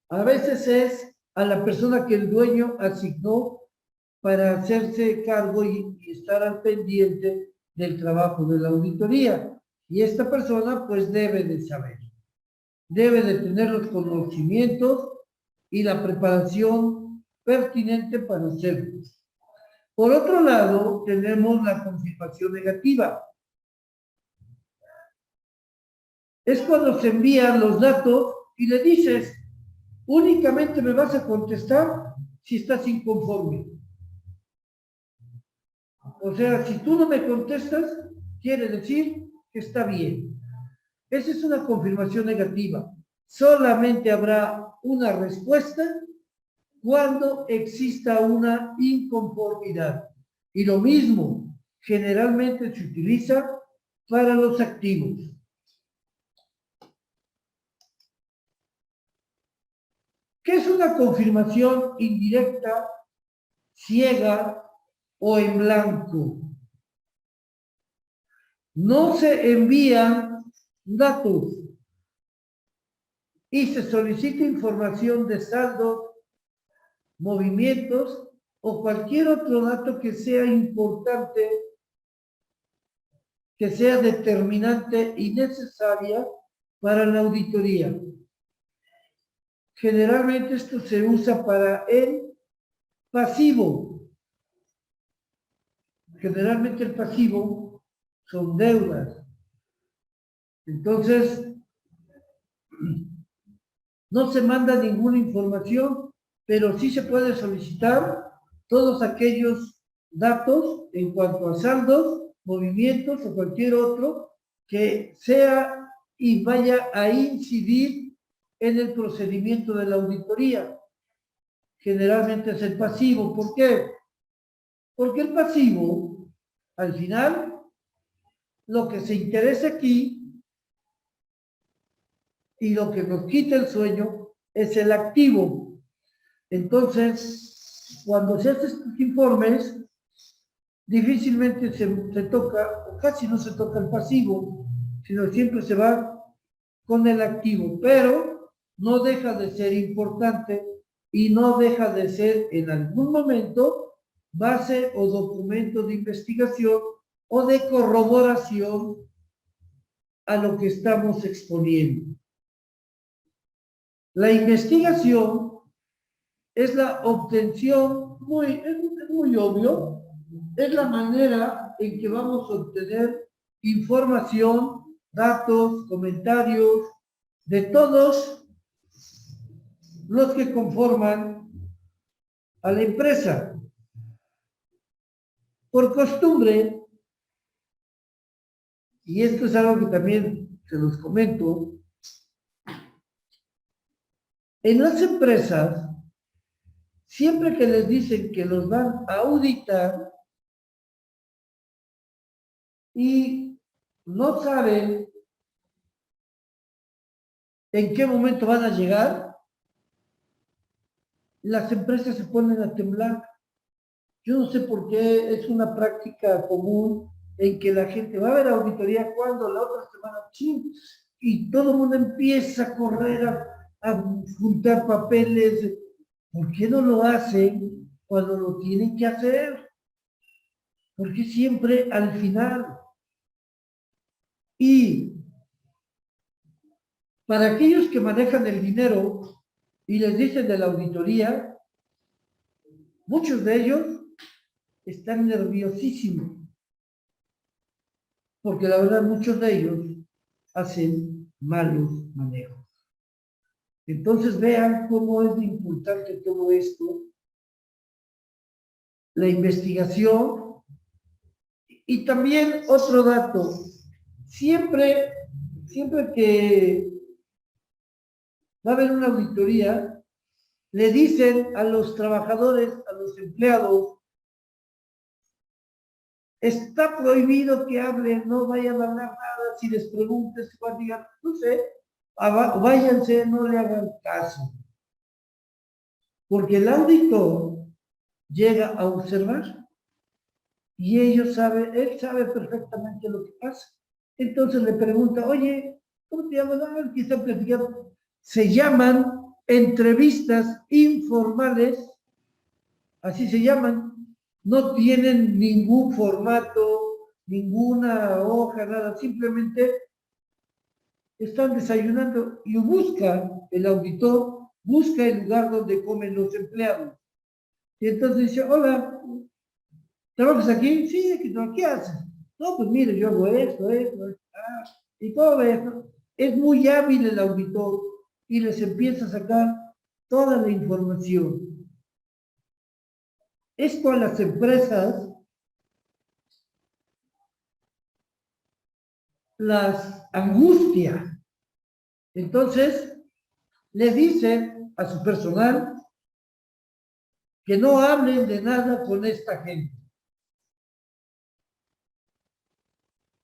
a veces es a la persona que el dueño asignó para hacerse cargo y estar al pendiente del trabajo de la auditoría. Y esta persona pues debe de saber, debe de tener los conocimientos y la preparación pertinente para hacerlo. Por otro lado, tenemos la confirmación negativa. Es cuando se envían los datos y le dices, únicamente me vas a contestar si estás inconforme. O sea, si tú no me contestas, quiere decir que está bien. Esa es una confirmación negativa. Solamente habrá una respuesta cuando exista una inconformidad. Y lo mismo, generalmente se utiliza para los activos. ¿Qué es una confirmación indirecta, ciega o en blanco? No se envían datos y se solicita información de saldos, movimientos o cualquier otro dato que sea importante, que sea determinante y necesaria para la auditoría. Generalmente esto se usa para el pasivo. Generalmente el pasivo son deudas. Entonces, no se manda ninguna información, pero sí se puede solicitar todos aquellos datos en cuanto a saldos, movimientos o cualquier otro que sea y vaya a incidir en el procedimiento de la auditoría. Generalmente es el pasivo. ¿Por qué? Porque el pasivo, al final, lo que se interesa aquí y lo que nos quita el sueño es el activo. Entonces, cuando se hacen estos informes, difícilmente se toca, o casi no se toca el pasivo, sino siempre se va con el activo, pero no deja de ser importante y no deja de ser en algún momento base o documento de investigación o de corroboración a lo que estamos exponiendo. La investigación es la obtención, es muy obvio, es la manera en que vamos a obtener información, datos, comentarios de todos los que conforman a la empresa. Por costumbre, y esto es algo que también se los comento, en las empresas, siempre que les dicen que los van a auditar y no saben en qué momento van a llegar, las empresas se ponen a temblar. Yo no sé por qué es una práctica común en que la gente va a ver auditoría cuando la otra semana, ¡chin! Y todo el mundo empieza a correr a juntar papeles. ¿Por qué no lo hacen cuando lo tienen que hacer? ¿Por qué siempre al final? Y para aquellos que manejan el dinero y les dicen de la auditoría, muchos de ellos están nerviosísimos, porque la verdad muchos de ellos hacen malos manejos. Entonces vean cómo es importante todo esto, la investigación. Y también otro dato, siempre que va a haber una auditoría, le dicen a los trabajadores, a los empleados, está prohibido que hablen, no vayan a hablar nada, si les preguntes, digan, no sé, váyanse, no le hagan caso. Porque el auditor llega a observar y él sabe perfectamente lo que pasa. Entonces le pregunta, oye, ¿cómo te llamas? Ah, aquí están platicando. Se llaman entrevistas informales, así se llaman. No tienen ningún formato, ninguna hoja, nada. Simplemente están desayunando y el auditor busca el lugar donde comen los empleados. Y entonces dice, hola, ¿trabajas aquí? Sí, aquí trabajo. ¿Qué haces? No, pues mire, yo hago esto, y todo esto. Es muy hábil el auditor y les empieza a sacar toda la información. Esto a las empresas las angustia. Entonces, le dicen a su personal que no hablen de nada con esta gente.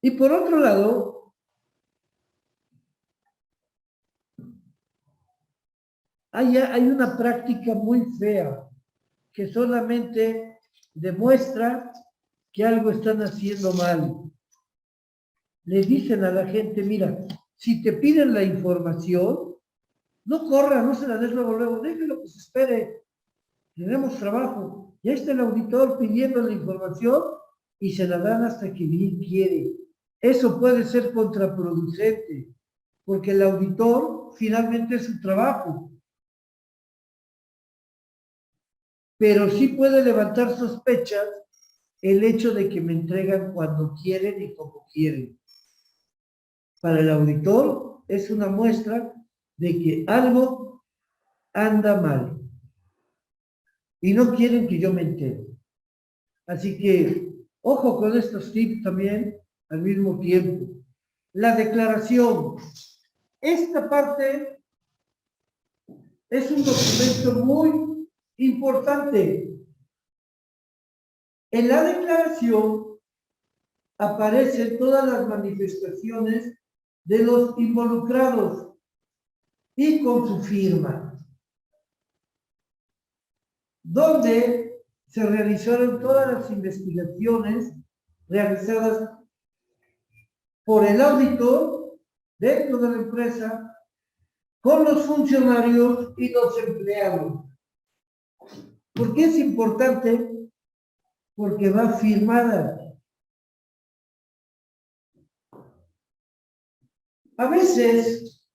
Y por otro lado, hay una práctica muy fea que solamente demuestra que algo están haciendo mal. Le dicen a la gente, mira, si te piden la información, no corra, no se la des luego, déjelo que se espere. Tenemos trabajo. Ya está el auditor pidiendo la información y se la dan hasta que bien quiere. Eso puede ser contraproducente, porque el auditor finalmente es su trabajo. Pero sí puede levantar sospechas el hecho de que me entregan cuando quieren y como quieren. Para el auditor es una muestra de que algo anda mal y no quieren que yo me entere. Así que, ojo con estos tips también al mismo tiempo. La declaración. Esta parte es un documento muy importante. En la declaración aparecen todas las manifestaciones de los involucrados y con su firma, donde se realizaron todas las investigaciones realizadas por el auditor dentro de la empresa, con los funcionarios y los empleados. ¿Por qué es importante? Porque va firmada. A veces,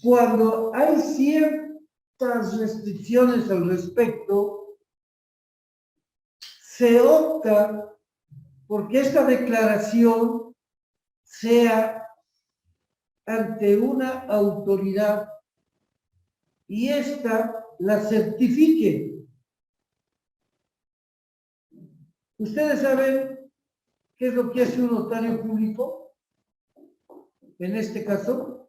cuando hay ciertas restricciones al respecto, se opta porque esta declaración sea ante una autoridad y ésta la certifique. ¿Ustedes saben qué es lo que hace un notario público? En este caso,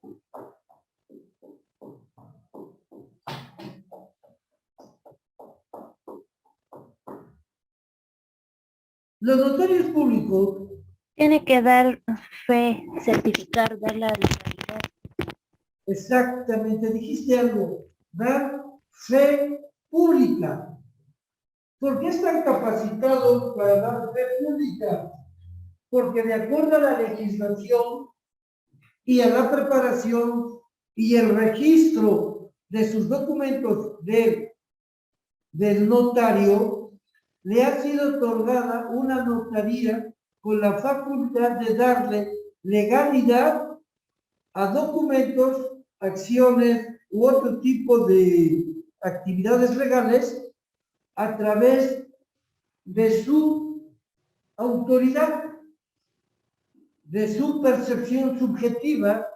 los notarios públicos Tiene que dar fe, certificar, dar la legalidad. exactamente, dijiste algo, dar fe pública. ¿Por qué están capacitados para dar fe pública? Porque de acuerdo a la legislación y a la preparación y el registro de sus documentos del notario, le ha sido otorgada una notaría con la facultad de darle legalidad a documentos, acciones u otro tipo de actividades legales a través de su autoridad, de su percepción subjetiva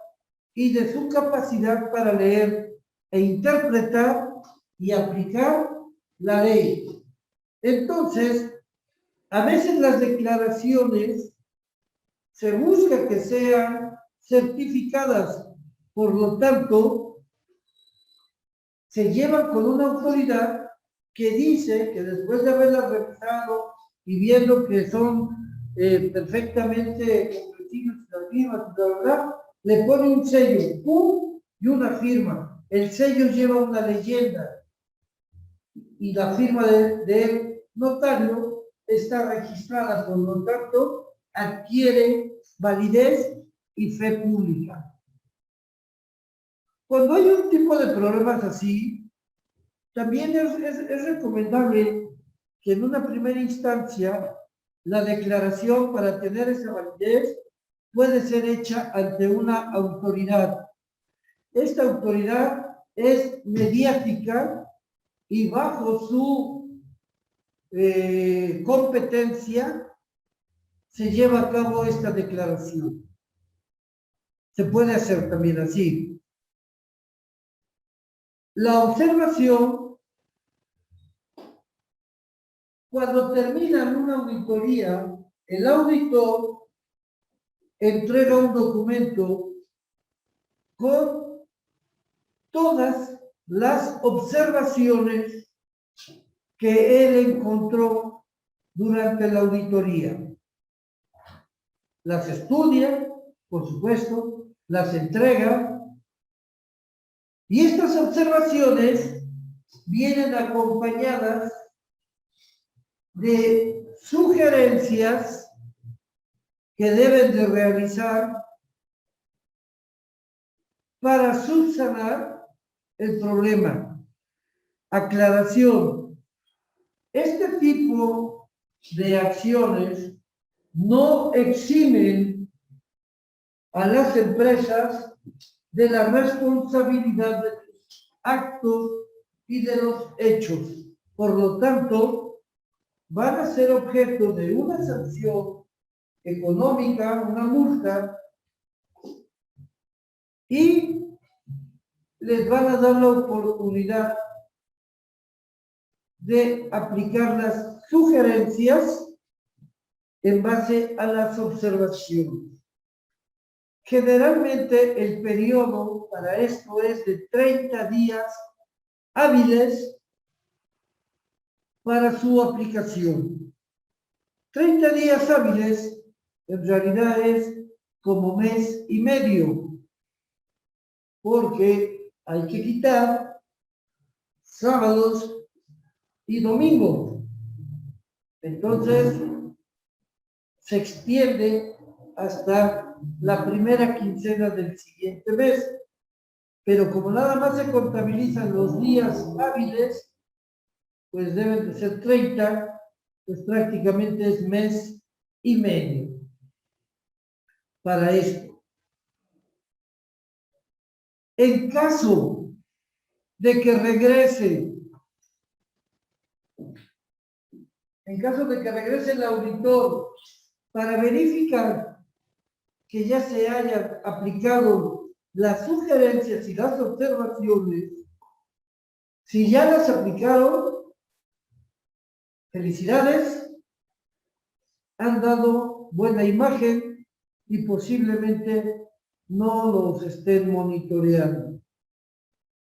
y de su capacidad para leer e interpretar y aplicar la ley. Entonces, a veces las declaraciones se busca que sean certificadas, por lo tanto, se llevan con una autoridad que dice que después de haberlas revisado y viendo que son perfectamente comprensibles las mismas, la verdad, le pone un sello, ¡pum! Y una firma. El sello lleva una leyenda y la firma del notario está registrada, por lo tanto, adquiere validez y fe pública. Cuando hay un tipo de problemas así, también es recomendable que en una primera instancia la declaración para tener esa validez puede ser hecha ante una autoridad. Esta autoridad es mediática y bajo su competencia se lleva a cabo esta declaración. Se puede hacer también así. La observación, cuando termina una auditoría, el auditor entrega un documento con todas las observaciones que él encontró durante la auditoría. Las estudia, por supuesto, las entrega, y estas observaciones vienen acompañadas de sugerencias que deben de realizar para subsanar el problema. Aclaración. Este tipo de acciones no eximen a las empresas de la responsabilidad de los actos y de los hechos. Por lo tanto, van a ser objeto de una sanción económica, una multa, y les van a dar la oportunidad de aplicar las sugerencias en base a las observaciones. Generalmente el periodo para esto es de 30 días hábiles para su aplicación. 30 días hábiles en realidad es como mes y medio, porque hay que quitar sábados y domingos. Entonces, se extiende hasta la primera quincena del siguiente mes. Pero como nada más se contabilizan los días hábiles, pues deben de ser 30, pues prácticamente es mes y medio para esto. En caso de que regrese, el auditor para verificar que ya se hayan aplicado las sugerencias y las observaciones, si ya las aplicaron, felicidades, han dado buena imagen y posiblemente no los estén monitoreando.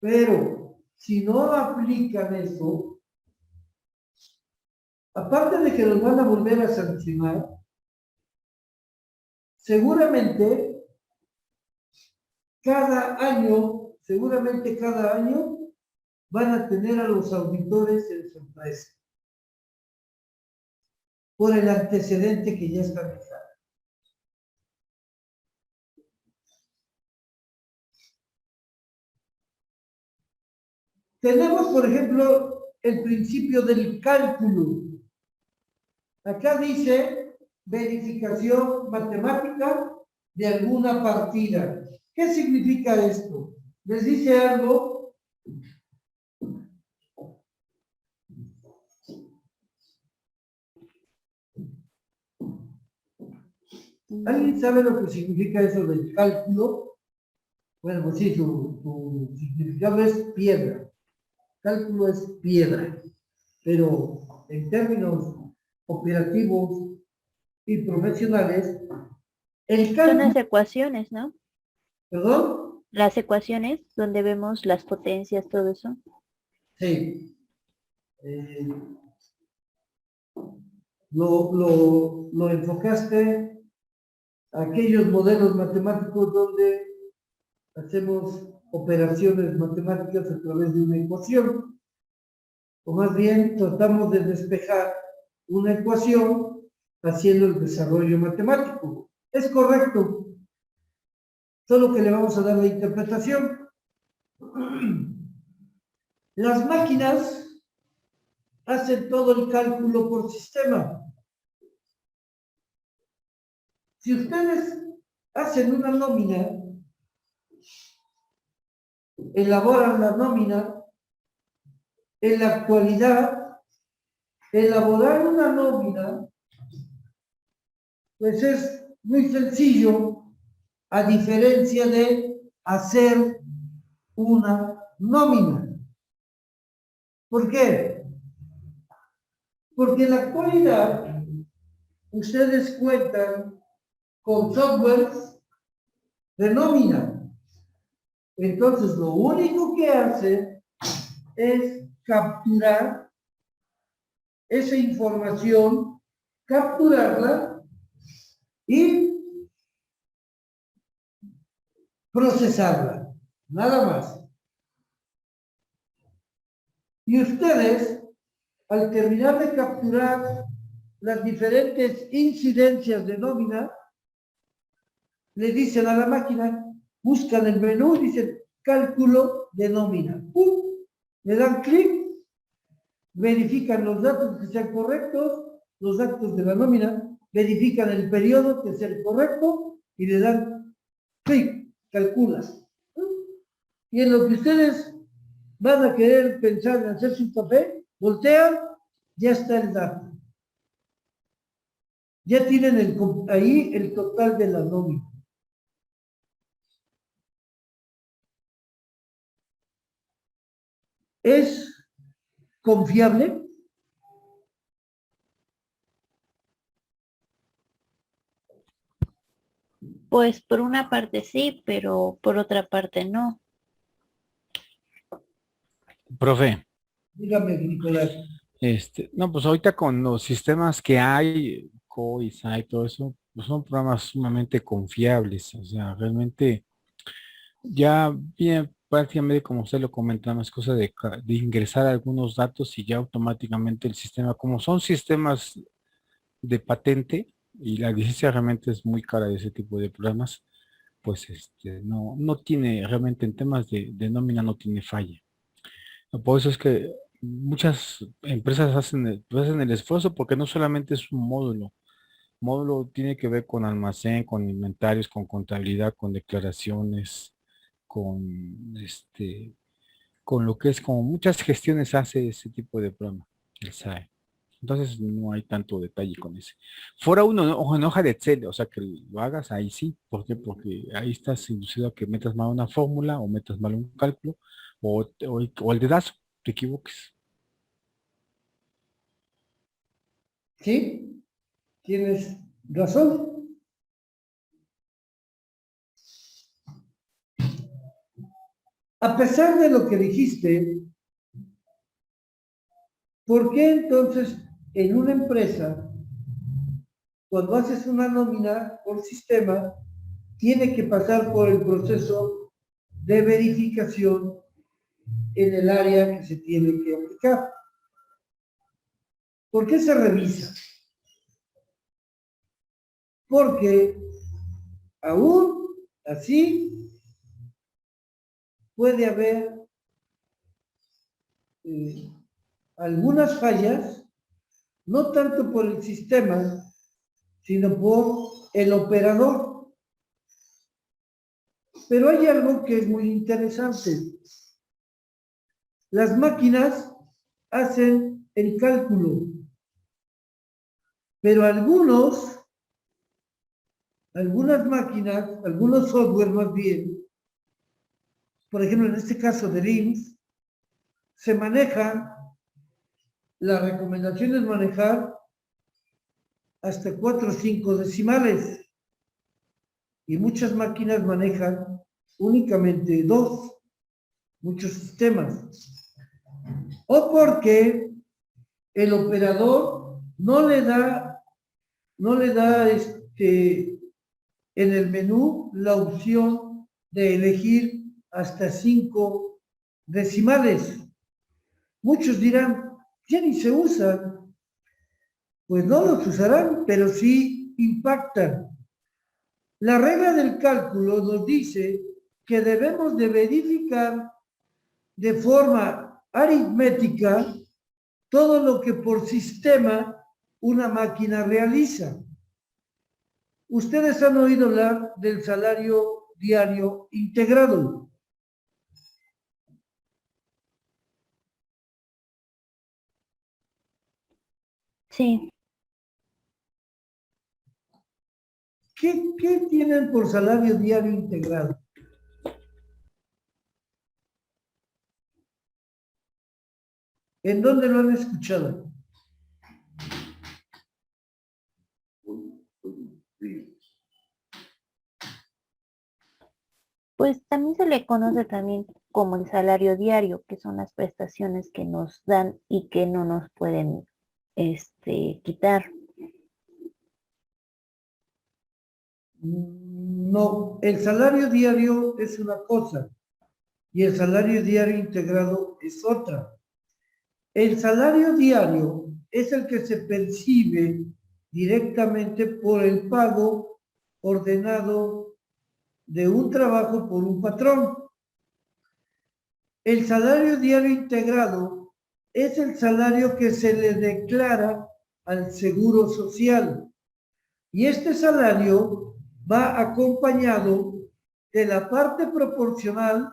Pero si no aplican eso, aparte de que los van a volver a sancionar, seguramente cada año van a tener a los auditores en su empresa por el antecedente que ya está fijado. Tenemos, por ejemplo, el principio del cálculo. Acá dice verificación matemática de alguna partida. ¿Qué significa esto? ¿Les dice algo? ¿Alguien sabe lo que significa eso del cálculo? Bueno, pues sí, su significado es piedra. Cálculo es piedra. Pero en términos operativos y profesionales, el Son cálculo... las ecuaciones, ¿no? ¿Perdón? Las ecuaciones donde vemos las potencias, todo eso. Sí. Lo enfocaste aquellos modelos matemáticos donde hacemos operaciones matemáticas a través de una ecuación, o más bien tratamos de despejar una ecuación haciendo el desarrollo matemático. Es correcto, solo que le vamos a dar la interpretación. Las máquinas hacen todo el cálculo por sistema. Si ustedes hacen una nómina, elaboran la nómina, en la actualidad, elaborar una nómina, pues es muy sencillo, a diferencia de hacer una nómina. ¿Por qué? Porque en la actualidad ustedes cuentan con softwares de nómina. Entonces, lo único que hace es capturar esa información, capturarla y procesarla. Nada más. Y ustedes, al terminar de capturar las diferentes incidencias de nómina, le dicen a la máquina, buscan el menú y dicen cálculo de nómina. ¡Pum! Le dan clic, verifican los datos que sean correctos, los datos de la nómina, verifican el periodo que sea el correcto y le dan clic, calculas. Y en lo que ustedes van a querer pensar en hacerse un café, voltean, ya está el dato. Ya tienen ahí el total de la nómina. ¿Es confiable? Pues por una parte sí, pero por otra parte no. Profe, Dígame, Nicolás. no, pues ahorita con los sistemas que hay, COI, SAI, todo eso, pues son programas sumamente confiables. O sea, realmente ya bien, prácticamente como usted lo comentaba, es cosa de ingresar algunos datos y ya automáticamente el sistema, como son sistemas de patente y la licencia realmente es muy cara de ese tipo de programas, pues no tiene realmente en temas de nómina no tiene falla. Por eso es que muchas empresas hacen el esfuerzo porque no solamente es un módulo. Módulo tiene que ver con almacén, con inventarios, con contabilidad, con declaraciones, con con lo que es como muchas gestiones hace ese tipo de programa, el SAE. Entonces no hay tanto detalle con ese. Fuera uno en hoja de Excel, o sea que lo hagas ahí sí. ¿Por qué? Porque ahí estás inducido a que metas mal una fórmula o metas mal un cálculo o el dedazo, te equivoques. ¿Sí? Tienes razón. A pesar de lo que dijiste, ¿por qué entonces en una empresa, cuando haces una nómina por sistema, tiene que pasar por el proceso de verificación en el área que se tiene que aplicar? ¿Por qué se revisa? Porque aún así puede haber algunas fallas, no tanto por el sistema, sino por el operador. Pero hay algo que es muy interesante. Las máquinas hacen el cálculo, pero algunas máquinas, algunos software más bien, por ejemplo en este caso del IMSS, se maneja, la recomendación es manejar hasta 4 o 5 decimales y muchas máquinas manejan únicamente 2, muchos sistemas. O porque el operador no le da en el menú la opción de elegir hasta 5 decimales. Muchos dirán, ya ni se usan. Pues no los usarán, pero sí impactan. La regla del cálculo nos dice que debemos de verificar de forma aritmética todo lo que por sistema una máquina realiza. Ustedes han oído hablar del salario diario integrado. Sí, ¿Qué tienen por salario diario integrado? ¿En dónde lo han escuchado? pues también se le conoce también como el salario diario, que son las prestaciones que nos dan y que no nos pueden quitar. No, el salario diario es una cosa y el salario diario integrado es otra. El salario diario es el que se percibe directamente por el pago ordenado de un trabajo por un patrón. El salario diario integrado es el salario que se le declara al Seguro Social. Y este salario va acompañado de la parte proporcional.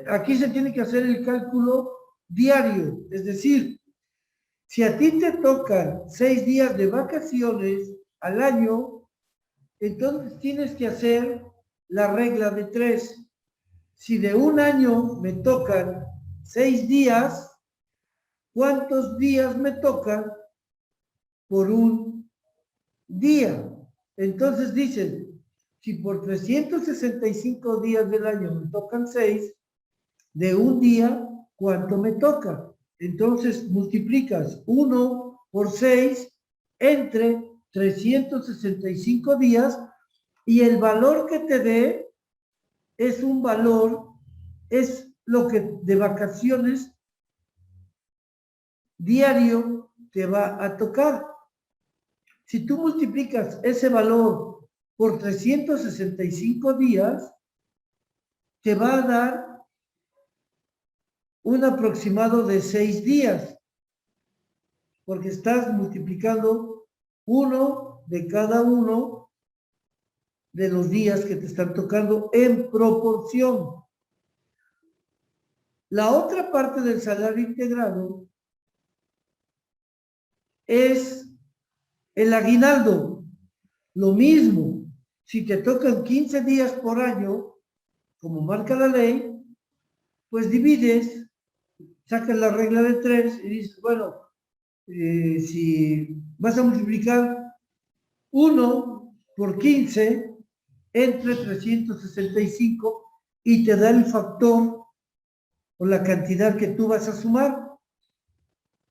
Aquí se tiene que hacer el cálculo diario, es decir, si a ti te tocan 6 días de vacaciones al año, entonces tienes que hacer la regla de 3. Si de un año me tocan 6 días, ¿cuántos días me tocan por un día? Entonces dicen, si por 365 días del año me tocan 6, de un día, ¿cuánto me toca? Entonces multiplicas 1 por 6 entre 365 días y el valor que te dé es un valor, es lo que de vacaciones diario te va a tocar. Si tú multiplicas ese valor por 365 días, te va a dar un aproximado de 6 días, porque estás multiplicando uno de cada uno de los días que te están tocando en proporción. La otra parte del salario integrado es el aguinaldo. Lo mismo, si te tocan 15 días por año, como marca la ley, pues divides, sacas la regla de 3 y dices, bueno, si vas a multiplicar 1 por 15 entre 365 y te da el factor o la cantidad que tú vas a sumar.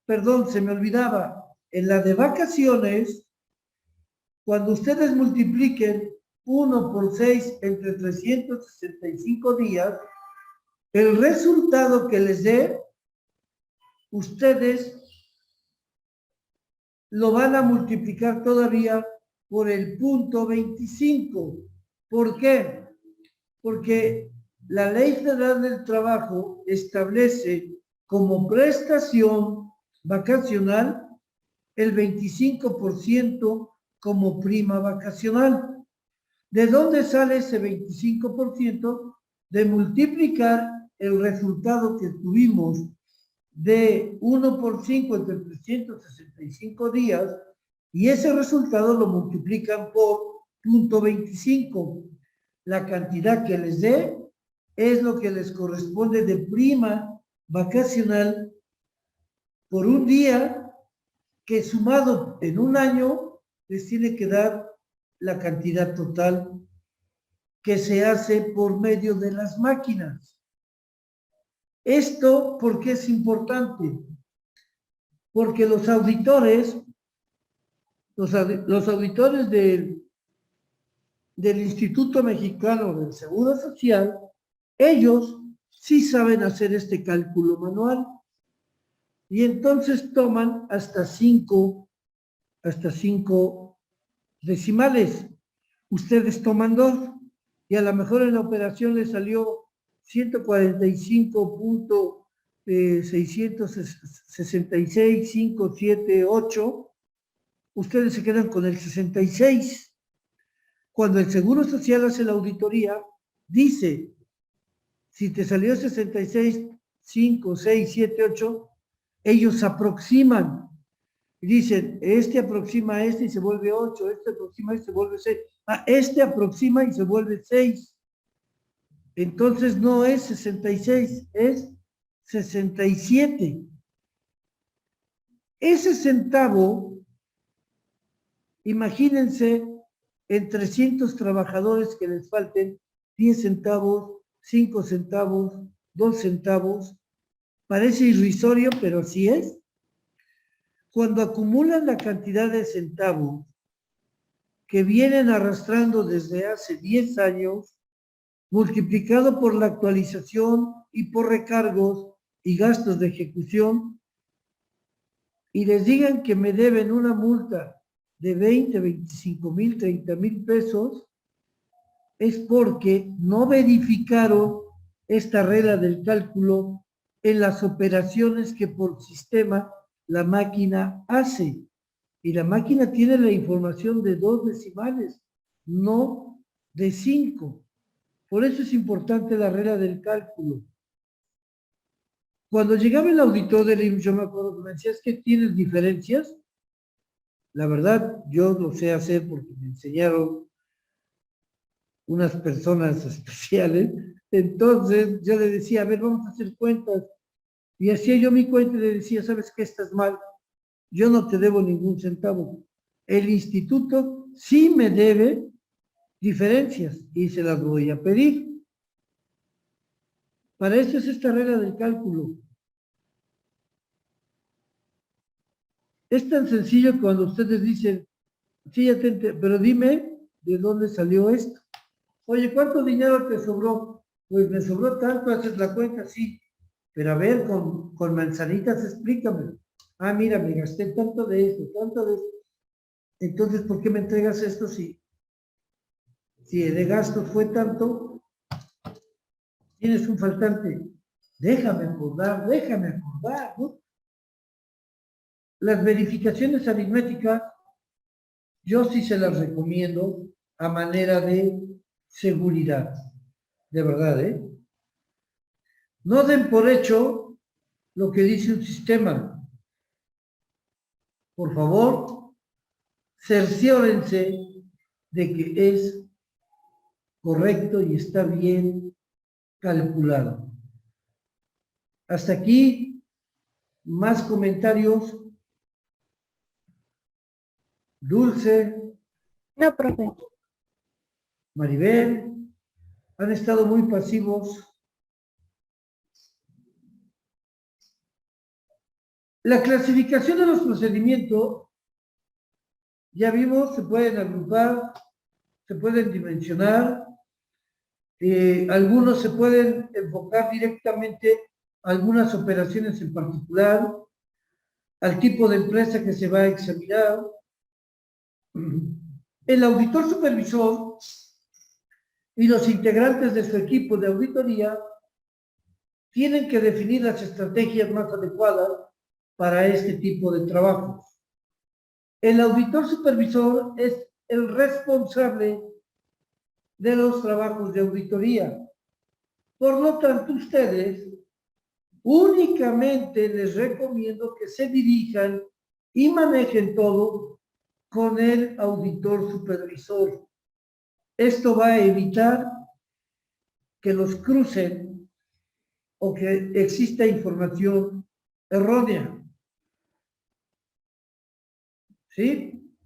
Perdón, se me olvidaba, en la de vacaciones, cuando ustedes multipliquen 1 por 6 entre 365 días, el resultado que les dé, ustedes lo van a multiplicar todavía por el punto 25. ¿Por qué? Porque la Ley Federal del Trabajo establece como prestación vacacional el 25% como prima vacacional. ¿De dónde sale ese 25%? De multiplicar el resultado que tuvimos de 1 por 5 entre 365 días y ese resultado lo multiplican por punto 25. La cantidad que les dé es lo que les corresponde de prima vacacional por un día que sumado en un año les tiene que dar la cantidad total que se hace por medio de las máquinas. Esto, ¿por qué es importante? Porque los auditores, los auditores del del Instituto Mexicano del Seguro Social, ellos sí saben hacer este cálculo manual. Y entonces toman hasta cinco decimales. Ustedes toman 2 y a lo mejor en la operación les salió 145.666.578. Ustedes se quedan con el 66. Cuando el Seguro Social hace la auditoría, dice, si te salió 66, 5, 6, 7, 8, ellos aproximan. Y dicen, este aproxima a este y se vuelve 8, este aproxima y se vuelve 6. Este aproxima y se vuelve 6. Entonces no es 66, es 67. Ese centavo, imagínense, en 300 trabajadores que les falten 10 centavos, 5 centavos, 2 centavos. Parece irrisorio, pero así es. Cuando acumulan la cantidad de centavos que vienen arrastrando desde hace 10 años, multiplicado por la actualización y por recargos y gastos de ejecución, y les digan que me deben una multa de 20, 25 mil, 30 mil pesos, es porque no verificaron esta regla del cálculo en las operaciones que por sistema la máquina hace. Y la máquina tiene la información de 2 decimales, no de 5. Por eso es importante la regla del cálculo. Cuando llegaba el auditor del IMSS, yo me acuerdo que me decía, ¿es que tienes diferencias? La verdad, yo lo sé hacer porque me enseñaron unas personas especiales. Entonces, yo le decía, a ver, vamos a hacer cuentas. Y hacía yo mi cuenta y le decía, ¿sabes qué? Estás mal. Yo no te debo ningún centavo. El instituto sí me debe diferencias y se las voy a pedir. Para eso es esta regla del cálculo. Es tan sencillo que cuando ustedes dicen, sí, ya te pero dime de dónde salió esto. Oye, ¿cuánto dinero te sobró? Pues me sobró tanto, haces la cuenta, sí. Pero a ver, con manzanitas explícame. Mira, me gasté tanto de esto, tanto de esto. Entonces, ¿por qué me entregas esto si de gastos fue tanto? Tienes un faltante. Déjame acordar, ¿no? Las verificaciones aritméticas, yo sí se las recomiendo a manera de seguridad. De verdad, ¿eh? No den por hecho lo que dice un sistema. Por favor, cerciórense de que es correcto y está bien calculado. Hasta aquí, más comentarios. Dulce, No, profe. Maribel, han estado muy pasivos. La clasificación de los procedimientos, ya vimos, se pueden agrupar, se pueden dimensionar, algunos se pueden enfocar directamente a algunas operaciones en particular, al tipo de empresa que se va a examinar. El auditor supervisor y los integrantes de su equipo de auditoría tienen que definir las estrategias más adecuadas para este tipo de trabajos. El auditor supervisor es el responsable de los trabajos de auditoría. Por lo tanto, ustedes únicamente les recomiendo que se dirijan y manejen todo con el auditor supervisor. Esto va a evitar que los crucen o que exista información errónea. ¿Sí?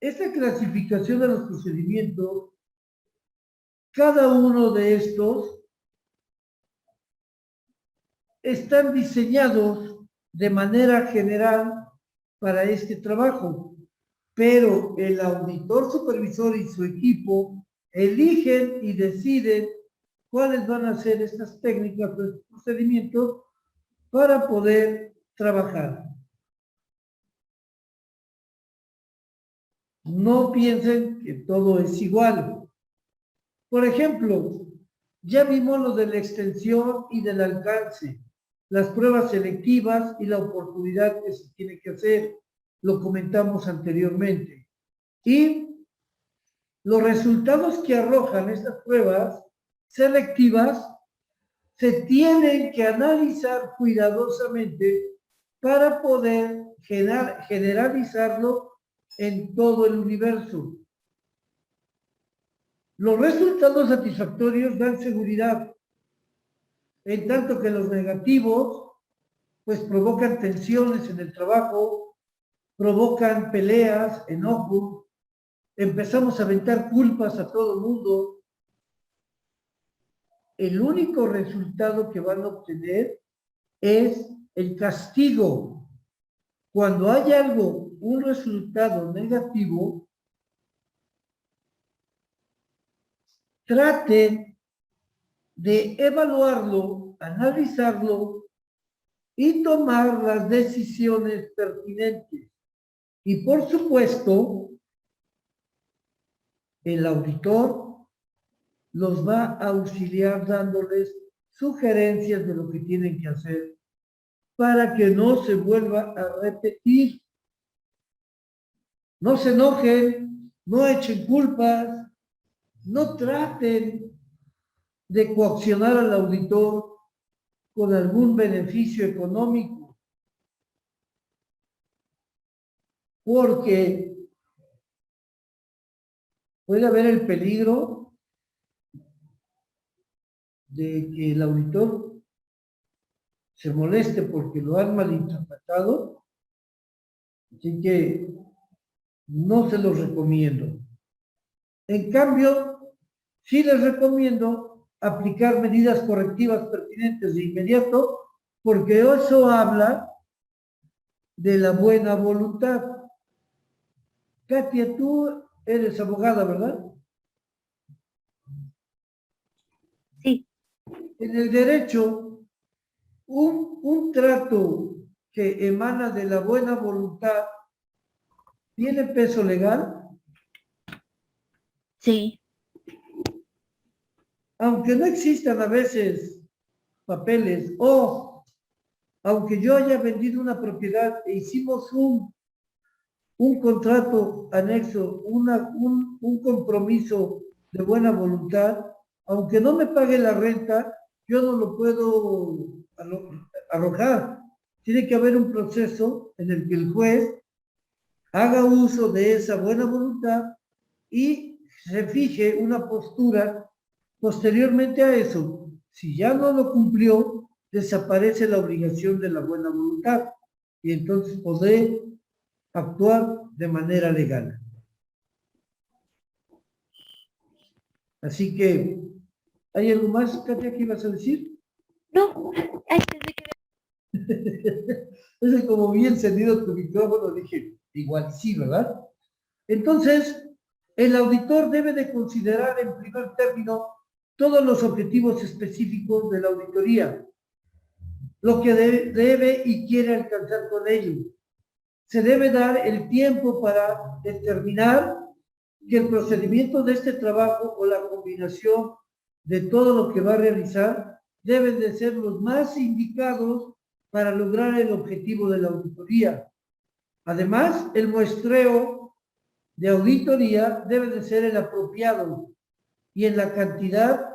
Esta clasificación de los procedimientos, cada uno de estos están diseñados de manera general para este trabajo. pero el auditor supervisor y su equipo eligen y deciden cuáles van a ser estas técnicas, estos procedimientos para poder trabajar. No piensen que todo es igual. Por ejemplo, ya vimos lo de la extensión y del alcance, las pruebas selectivas y la oportunidad que se tiene que hacer. Lo comentamos anteriormente. Y los resultados que arrojan estas pruebas selectivas se tienen que analizar cuidadosamente para poder generalizarlo en todo el universo. Los resultados satisfactorios dan seguridad, en tanto que los negativos pues provocan tensiones en el trabajo, provocan peleas, enojo, empezamos a aventar culpas a todo el mundo. El único resultado que van a obtener es el castigo. Cuando hay algo, un resultado negativo, traten de evaluarlo, analizarlo y tomar las decisiones pertinentes. Y por supuesto, el auditor los va a auxiliar dándoles sugerencias de lo que tienen que hacer para que no se vuelva a repetir. No se enojen, no echen culpas, no traten de coaccionar al auditor con algún beneficio económico, porque puede haber el peligro de que el auditor se moleste porque lo han malinterpretado, así que no se los recomiendo. En cambio, sí les recomiendo aplicar medidas correctivas pertinentes de inmediato, porque eso habla de la buena voluntad. Katia, tú eres abogada, ¿verdad? Sí. En el derecho, un trato que emana de la buena voluntad tiene peso legal, Sí. aunque no existan a veces papeles o aunque yo haya vendido una propiedad e hicimos un contrato anexo, un compromiso de buena voluntad, aunque no me pague la renta, yo no lo puedo arrojar. Tiene que haber un proceso en el que el juez haga uso de esa buena voluntad y se fije una postura posteriormente a eso. Si ya no lo cumplió, desaparece la obligación de la buena voluntad y entonces podré actuar de manera legal. Así que, ¿hay algo más, Katia, que ibas a decir? No, ay, pensé que Es como bien encendido tu micrófono, dije, igual sí, ¿verdad? Entonces, el auditor debe de considerar en primer término todos los objetivos específicos de la auditoría, lo que debe y quiere alcanzar con ello. Se debe dar el tiempo para determinar que el procedimiento de este trabajo o la combinación de todo lo que va a realizar deben de ser los más indicados para lograr el objetivo de la auditoría. Además, el muestreo de auditoría debe de ser el apropiado y en la cantidad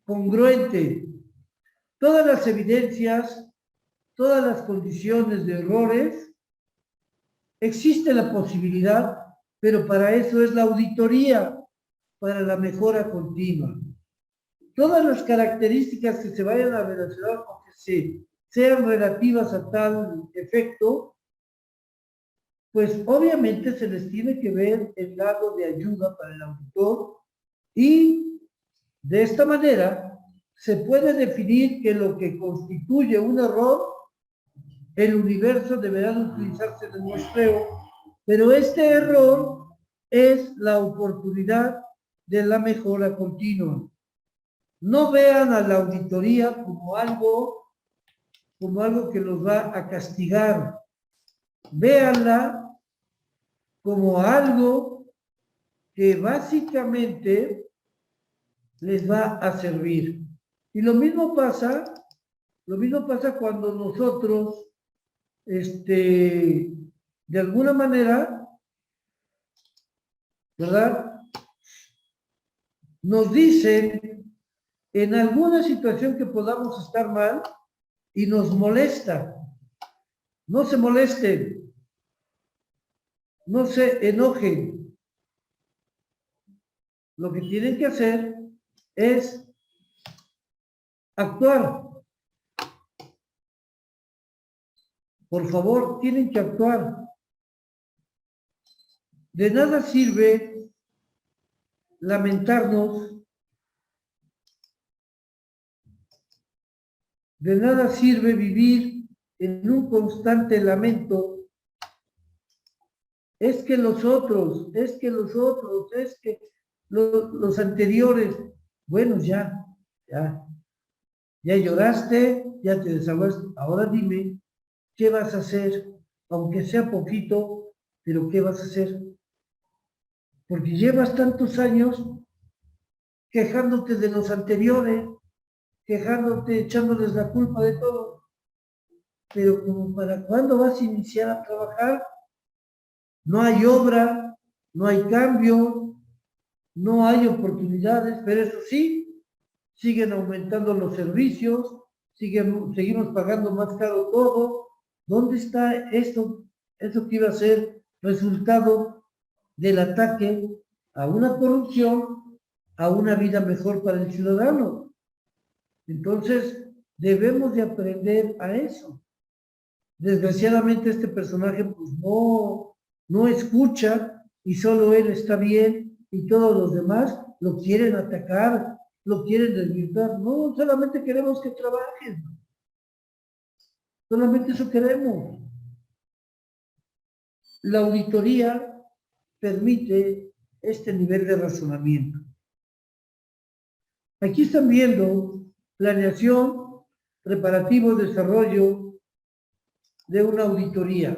congruente. Todas las evidencias, todas las condiciones de errores, existe la posibilidad, pero para eso es la auditoría, para la mejora continua. Todas las características que se vayan a relacionar o que sean relativas a tal efecto, pues obviamente se les tiene que ver el lado de ayuda para el auditor y de esta manera se puede definir que lo que constituye un error, el universo deberá de utilizarse de muestreo Pero este error es la oportunidad de la mejora continua. No vean a la auditoría como algo que los va a castigar. Véanla como algo que básicamente les va a servir. Y lo mismo pasa cuando nosotros, de alguna manera, ¿verdad? Nos dicen en alguna situación que podamos estar mal y nos molesta. No se molesten, no se enojen. Lo que tienen que hacer es actuar. Por favor, tienen que actuar. De nada sirve lamentarnos, de nada sirve vivir en un constante lamento. Es que los otros, es que los anteriores. Bueno, ya lloraste, ya te desahogaste. Ahora dime, ¿qué vas a hacer? Aunque sea poquito, pero ¿qué vas a hacer? Porque llevas tantos años quejándote de los anteriores, quejándote, echándoles la culpa de todo. Pero como para cuándo vas a iniciar a trabajar, no hay obra, no hay cambio, no hay oportunidades, pero eso sí, siguen aumentando los servicios, seguimos pagando más caro todo. ¿Dónde está esto? Eso que iba a ser resultado del ataque a una corrupción, a una vida mejor para el ciudadano. Entonces, debemos de aprender a eso. Desgraciadamente este personaje pues no escucha y solo él está bien y todos los demás lo quieren atacar, lo quieren desvirtuar. No, solamente queremos que trabajen. Solamente eso queremos. La auditoría permite este nivel de razonamiento. Aquí están viendo planeación, preparativo, desarrollo de una auditoría.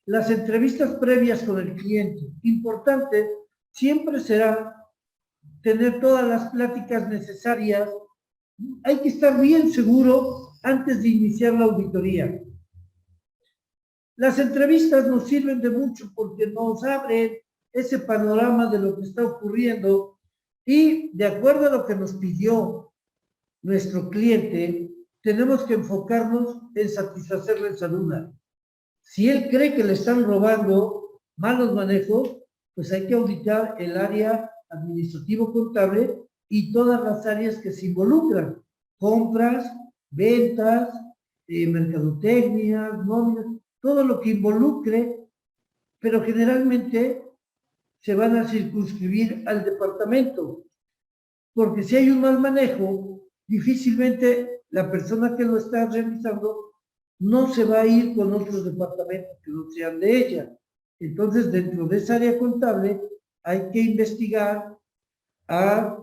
Las entrevistas previas con el cliente. Importante siempre será tener todas las pláticas necesarias. Hay que estar bien seguro antes de iniciar la auditoría. Las entrevistas nos sirven de mucho porque nos abren ese panorama de lo que está ocurriendo y de acuerdo a lo que nos pidió nuestro cliente, tenemos que enfocarnos en satisfacerle esa duda. Si él cree que le están robando malos manejos, pues hay que auditar el área administrativo-contable y todas las áreas que se involucran. Compras, ventas, mercadotecnia, nóminas, todo lo que involucre, pero generalmente se van a circunscribir al departamento. Porque si hay un mal manejo, difícilmente la persona que lo está realizando no se va a ir con otros departamentos que no sean de ella. Entonces, dentro de esa área contable, hay que investigar a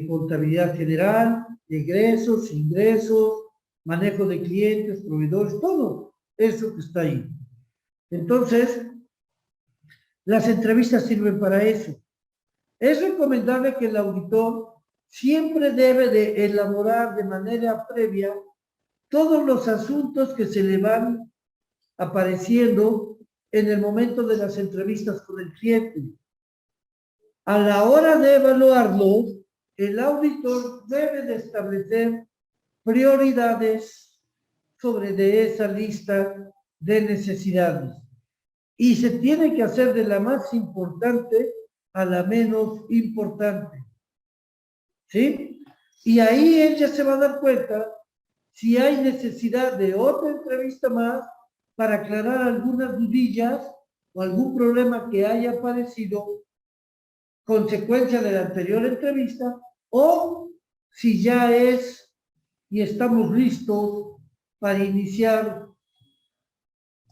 contabilidad general, egresos, ingresos, manejo de clientes, proveedores, todo eso que está ahí. Entonces, las entrevistas sirven para eso. Es recomendable que el auditor siempre debe de elaborar de manera previa todos los asuntos que se le van apareciendo en el momento de las entrevistas con el cliente. A la hora de evaluarlo, el auditor debe de establecer prioridades sobre de esa lista de necesidades. Y se tiene que hacer de la más importante a la menos importante. ¿Sí? Y ahí él ya se va a dar cuenta si hay necesidad de otra entrevista más para aclarar algunas dudillas o algún problema que haya aparecido consecuencia de la anterior entrevista, o si ya es y estamos listos para iniciar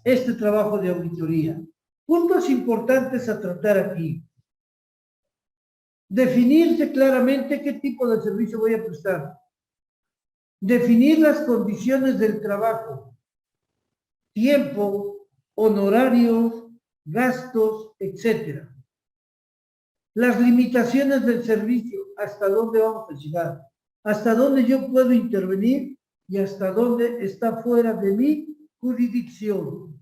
este trabajo de auditoría. Puntos importantes a tratar aquí. Definirse claramente qué tipo de servicio voy a prestar. Definir las condiciones del trabajo. Tiempo, honorarios, gastos, etcétera. Las limitaciones del servicio, hasta dónde vamos a llegar, hasta dónde yo puedo intervenir y hasta dónde está fuera de mi jurisdicción.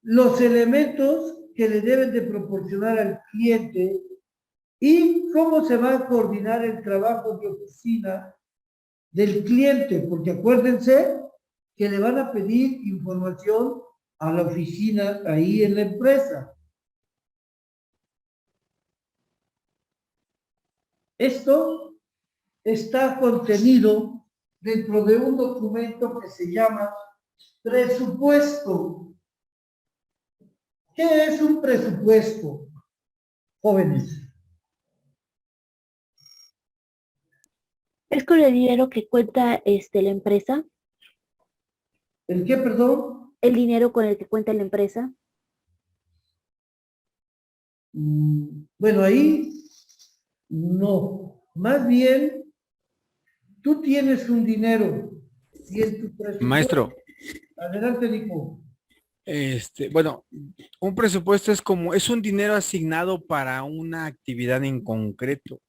Los elementos que le deben de proporcionar al cliente y cómo se va a coordinar el trabajo de oficina del cliente, porque acuérdense que le van a pedir información a la oficina ahí en la empresa. Esto está contenido dentro de un documento que se llama presupuesto. ¿Qué es un presupuesto, jóvenes? ¿Es con el dinero que cuenta la empresa? ¿El qué, perdón? ¿El dinero con el que cuenta la empresa? Bueno, ahí no. Más bien, tú tienes un dinero y en tu presupuesto. Maestro, Adelante, Nico. bueno, un presupuesto es un dinero asignado para una actividad en concreto.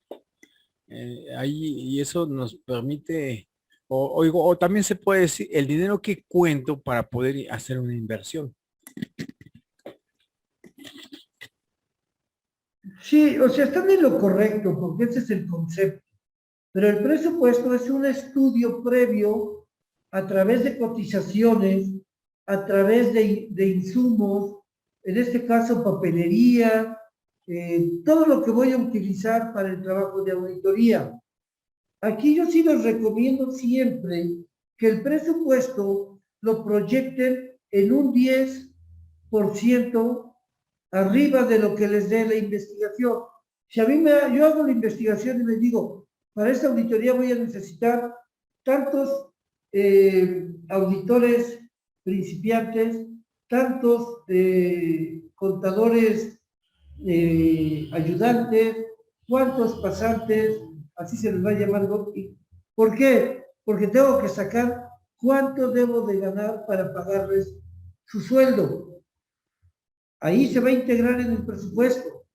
Y eso nos permite, o también se puede decir, el dinero que cuento para poder hacer una inversión. Sí, o sea, están en lo correcto, porque ese es el concepto. Pero el presupuesto es un estudio previo a través de cotizaciones, a través de insumos, en este caso papelería, todo lo que voy a utilizar para el trabajo de auditoría. Aquí yo sí les recomiendo siempre que el presupuesto lo proyecten en un 10% arriba de lo que les dé la investigación. Si a mí yo hago la investigación y les digo, para esta auditoría voy a necesitar tantos auditores principiantes, tantos contadores ayudantes, cuántos pasantes, así se les va a llamar. ¿Por qué? Porque tengo que sacar cuánto debo de ganar para pagarles su sueldo. Ahí se va a integrar en el presupuesto.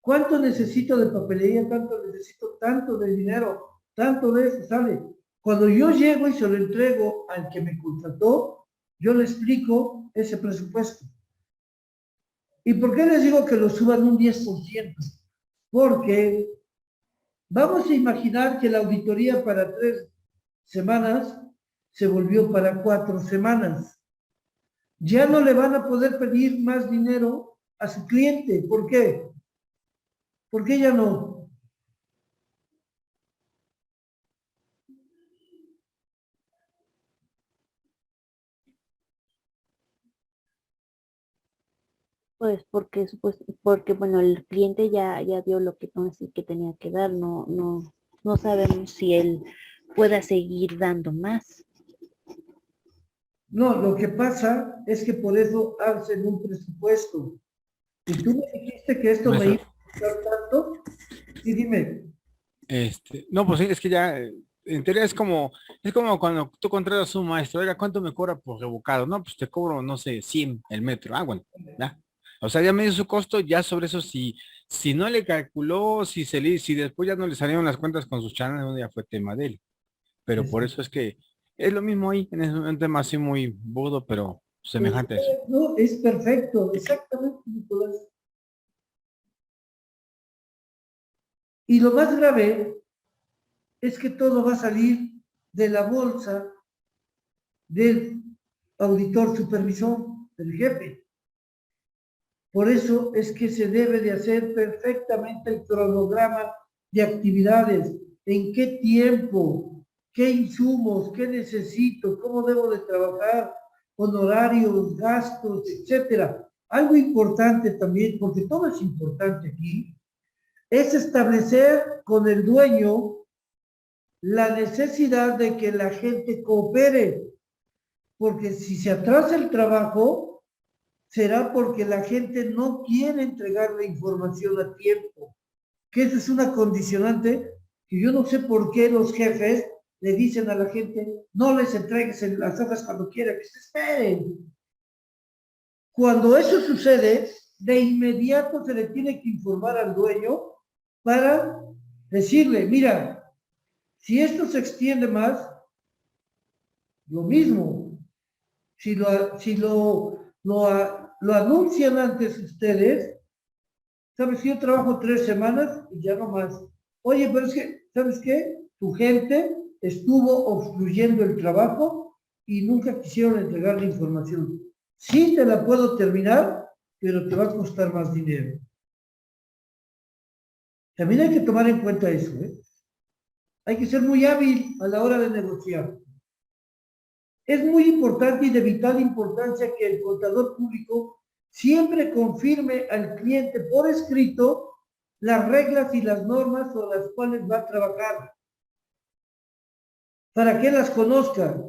¿Cuánto necesito de papelería? ¿Tanto necesito? Tanto de dinero, tanto de eso sale. Cuando yo llego y se lo entrego al que me contrató, yo le explico ese presupuesto. ¿Y por qué les digo que lo suban un 10%? Porque vamos a imaginar que la auditoría para 3 semanas se volvió para 4 semanas. Ya no le van a poder pedir más dinero a su cliente. ¿Por qué? ¿Por qué ya no? Pues porque bueno, el cliente ya dio lo que que tenía que dar, no sabemos si él pueda seguir dando más. No, lo que pasa es que por eso hacen un presupuesto. Y tú me dijiste que esto me iba a costar tanto. Y dime. No, pues sí, es que ya, en teoría es como cuando tú contratas a un maestro, oiga, ¿cuánto me cobra por revocado? No, pues te cobro, no sé, 100 el metro. Ah, bueno, ya. O sea, ya me dio su costo, ya sobre eso, si no le calculó, si después ya no le salieron las cuentas con sus chanes, ya fue tema de él. Pero por eso es que es lo mismo ahí, es un tema así muy burdo, pero semejante a eso. No, es perfecto, exactamente, Nicolás. Y lo más grave es que todo va a salir de la bolsa del auditor supervisor, del jefe. Por eso es que se debe de hacer perfectamente el cronograma de actividades, en qué tiempo, qué insumos, qué necesito, cómo debo de trabajar, honorarios, gastos, etcétera. Algo importante también, porque todo es importante aquí, es establecer con el dueño la necesidad de que la gente coopere, porque si se atrasa el trabajo, será porque la gente no quiere entregar la información a tiempo, que esa es una condicionante que yo no sé por qué los jefes le dicen a la gente, no les entregues las hojas cuando quiera, que se esperen. Cuando eso sucede, de inmediato se le tiene que informar al dueño para decirle, mira, si esto se extiende más, lo mismo. Si lo anuncian antes ustedes, ¿sabes? Yo trabajo 3 semanas y ya no más. Oye, pero es que, ¿sabes qué? Tu gente estuvo obstruyendo el trabajo y nunca quisieron entregar la información. Sí te la puedo terminar, pero te va a costar más dinero. También hay que tomar en cuenta eso, ¿eh? Hay que ser muy hábil a la hora de negociar. Es muy importante y de vital importancia que el contador público siempre confirme al cliente por escrito las reglas y las normas sobre las cuales va a trabajar, para que las conozca.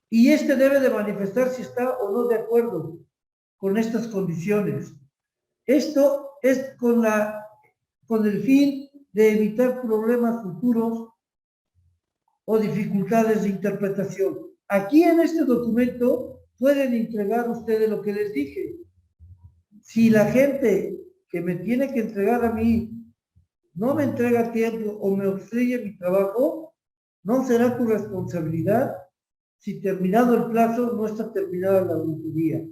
Y este debe de manifestar si está o no de acuerdo con estas condiciones. Esto es con el fin de evitar problemas futuros o dificultades de interpretación. Aquí en este documento pueden entregar ustedes lo que les dije. Si la gente que me tiene que entregar a mí no me entrega a tiempo o me obstruye mi trabajo, no será tu responsabilidad si terminado el plazo no está terminada la auditoría.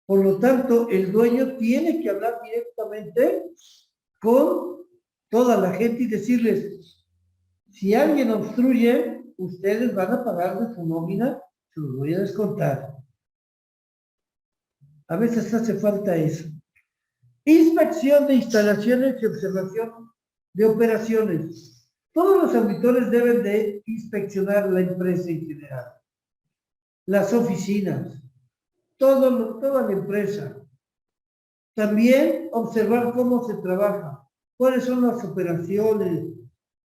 Por lo tanto, el dueño tiene que hablar directamente con toda la gente y decirles, si alguien obstruye, ustedes van a pagar de su nómina, se los voy a descontar. A veces hace falta eso. Inspección de instalaciones y observación de operaciones. Todos los auditores deben de inspeccionar la empresa en general, las oficinas, toda la empresa. También observar cómo se trabaja, cuáles son las operaciones,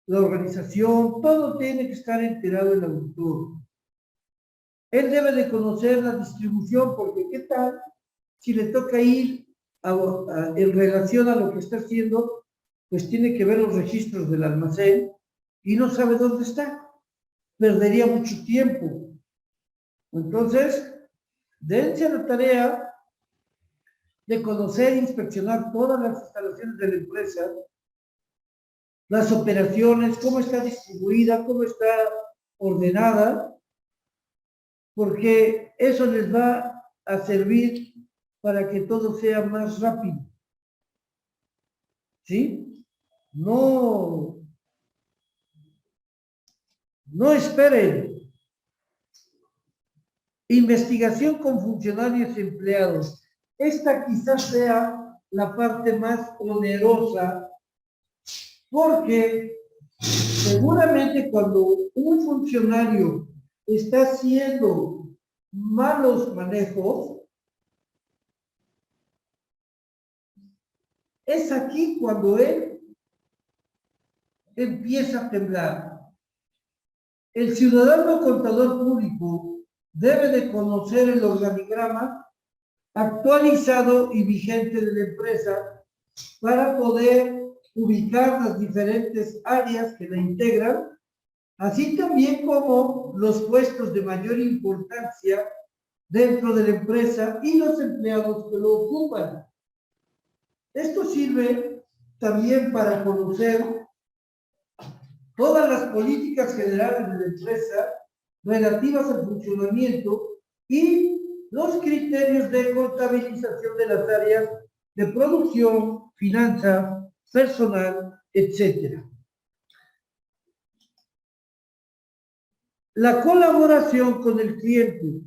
la organización, todo tiene que estar enterado el auditor. Él debe de conocer la distribución, porque ¿qué tal si le toca ir en relación a lo que está haciendo? Pues tiene que ver los registros del almacén y no sabe dónde está. Perdería mucho tiempo. Entonces, dense a la tarea de conocer e inspeccionar todas las instalaciones de la empresa, las operaciones, cómo está distribuida, cómo está ordenada, porque eso les va a servir para que todo sea más rápido. ¿Sí? No esperen. Investigación con funcionarios y empleados. Esta quizás sea la parte más onerosa, porque seguramente cuando un funcionario está haciendo malos manejos, es aquí cuando él empieza a temblar. El ciudadano contador público debe de conocer el organigrama actualizado y vigente de la empresa para poder ubicar las diferentes áreas que la integran, así también como los puestos de mayor importancia dentro de la empresa y los empleados que lo ocupan. Esto sirve también para conocer todas las políticas generales de la empresa relativas al funcionamiento y los criterios de contabilización de las áreas de producción, finanzas, personal, etc. La colaboración con el cliente.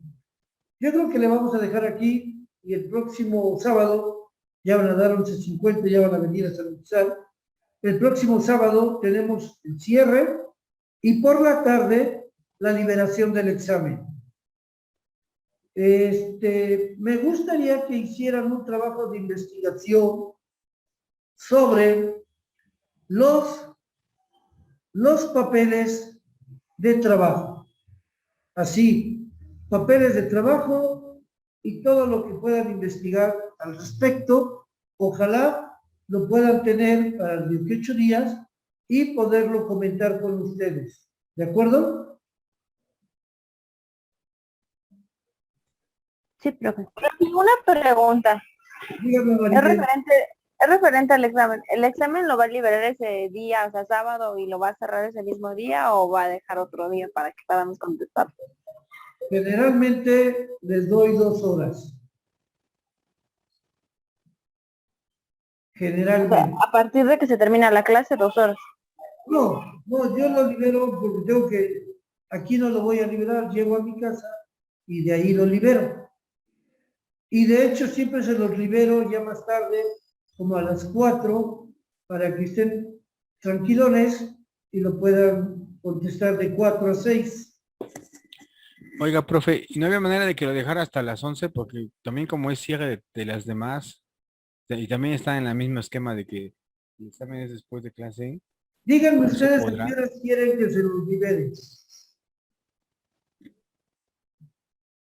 Yo creo que le vamos a dejar aquí y el próximo sábado, ya van a dar 11:50, ya van a venir a saludar. El próximo sábado tenemos el cierre y por la tarde la liberación del examen. Me gustaría que hicieran un trabajo de investigación sobre los papeles de trabajo. Así, papeles de trabajo y todo lo que puedan investigar al respecto, ojalá lo puedan tener para los 18 días y poderlo comentar con ustedes. ¿De acuerdo? Sí, profe. Una pregunta. Dígame, Es Maribel. referente al examen. ¿El examen lo va a liberar ese día, o sea, sábado, y lo va a cerrar ese mismo día o va a dejar otro día para que podamos contestar? Generalmente les doy 2 horas. O sea, Generalmente. a partir de que se termina la clase, 2 horas. No, yo lo libero porque tengo que, aquí no lo voy a liberar, llego a mi casa y de ahí lo libero. Y de hecho siempre se los libero ya más tarde, como a las 4, para que estén tranquilones y lo puedan contestar de 4 a 6. Oiga, profe, ¿y no había manera de que lo dejara hasta las 11? Porque también como es cierre de las demás, y también está en el mismo esquema de que el examen es después de clase, Díganme ¿no se ustedes a podrá? qué horas quieren que se los libere.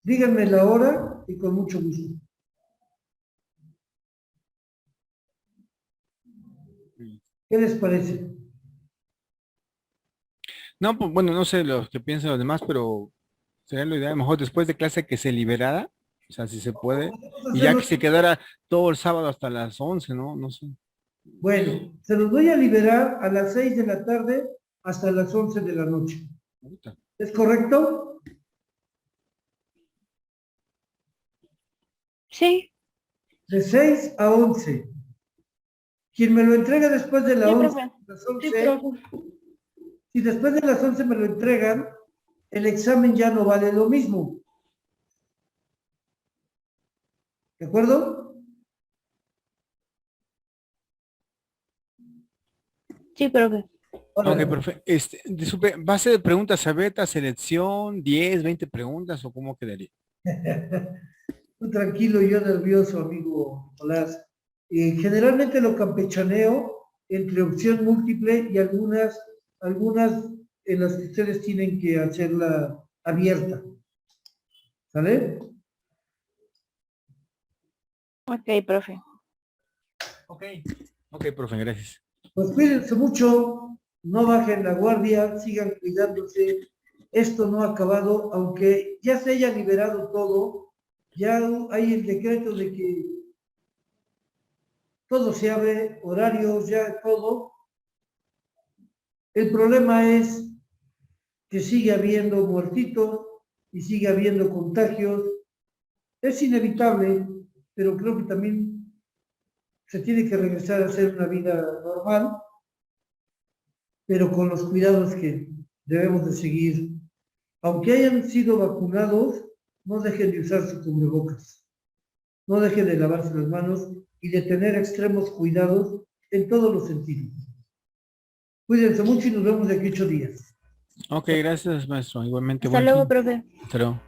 Díganme la hora y con mucho gusto. ¿Qué les parece? No, pues bueno, no sé lo que piensan los demás, pero sería lo ideal, mejor después de clase que se liberara, o sea, si se puede, Vamos a y ya hacerlo. que se quedara todo el sábado hasta las 11, ¿no? No sé. Bueno, se los voy a liberar a las 6 de la tarde hasta las 11 de la noche. Ahorita. ¿Es correcto? Sí, De 6 a 11. Quien me lo entrega después de la Sí, 11, profe. las Sí, 11, profe. si después de las 11 me lo entregan, el examen ya no vale lo mismo. ¿De acuerdo? sí, profe. Ok, Ahora, profe. Disculpe, ¿base de preguntas abiertas, selección, 10, 20 preguntas o cómo quedaría? tú tranquilo, yo nervioso, amigo Nicolás. Generalmente lo campechaneo entre opción múltiple y algunas en las que ustedes tienen que hacerla abierta. ¿Sale? Ok, profe. Ok. Ok, profe, gracias. Pues cuídense mucho, no bajen la guardia, sigan cuidándose. Esto no ha acabado, aunque ya se haya liberado todo, ya hay el decreto de que todo se abre, horarios, ya todo. El problema es que sigue habiendo muertitos y sigue habiendo contagios. Es inevitable, pero creo que también se tiene que regresar a hacer una vida normal, pero con los cuidados que debemos de seguir. Aunque hayan sido vacunados, no dejen de usar su cubrebocas, no dejen de lavarse las manos y de tener extremos cuidados en todos los sentidos. Cuídense mucho y nos vemos de aquí 8 días. Ok, gracias, maestro. Igualmente, Hasta buen luego, fin. profe. Hasta luego.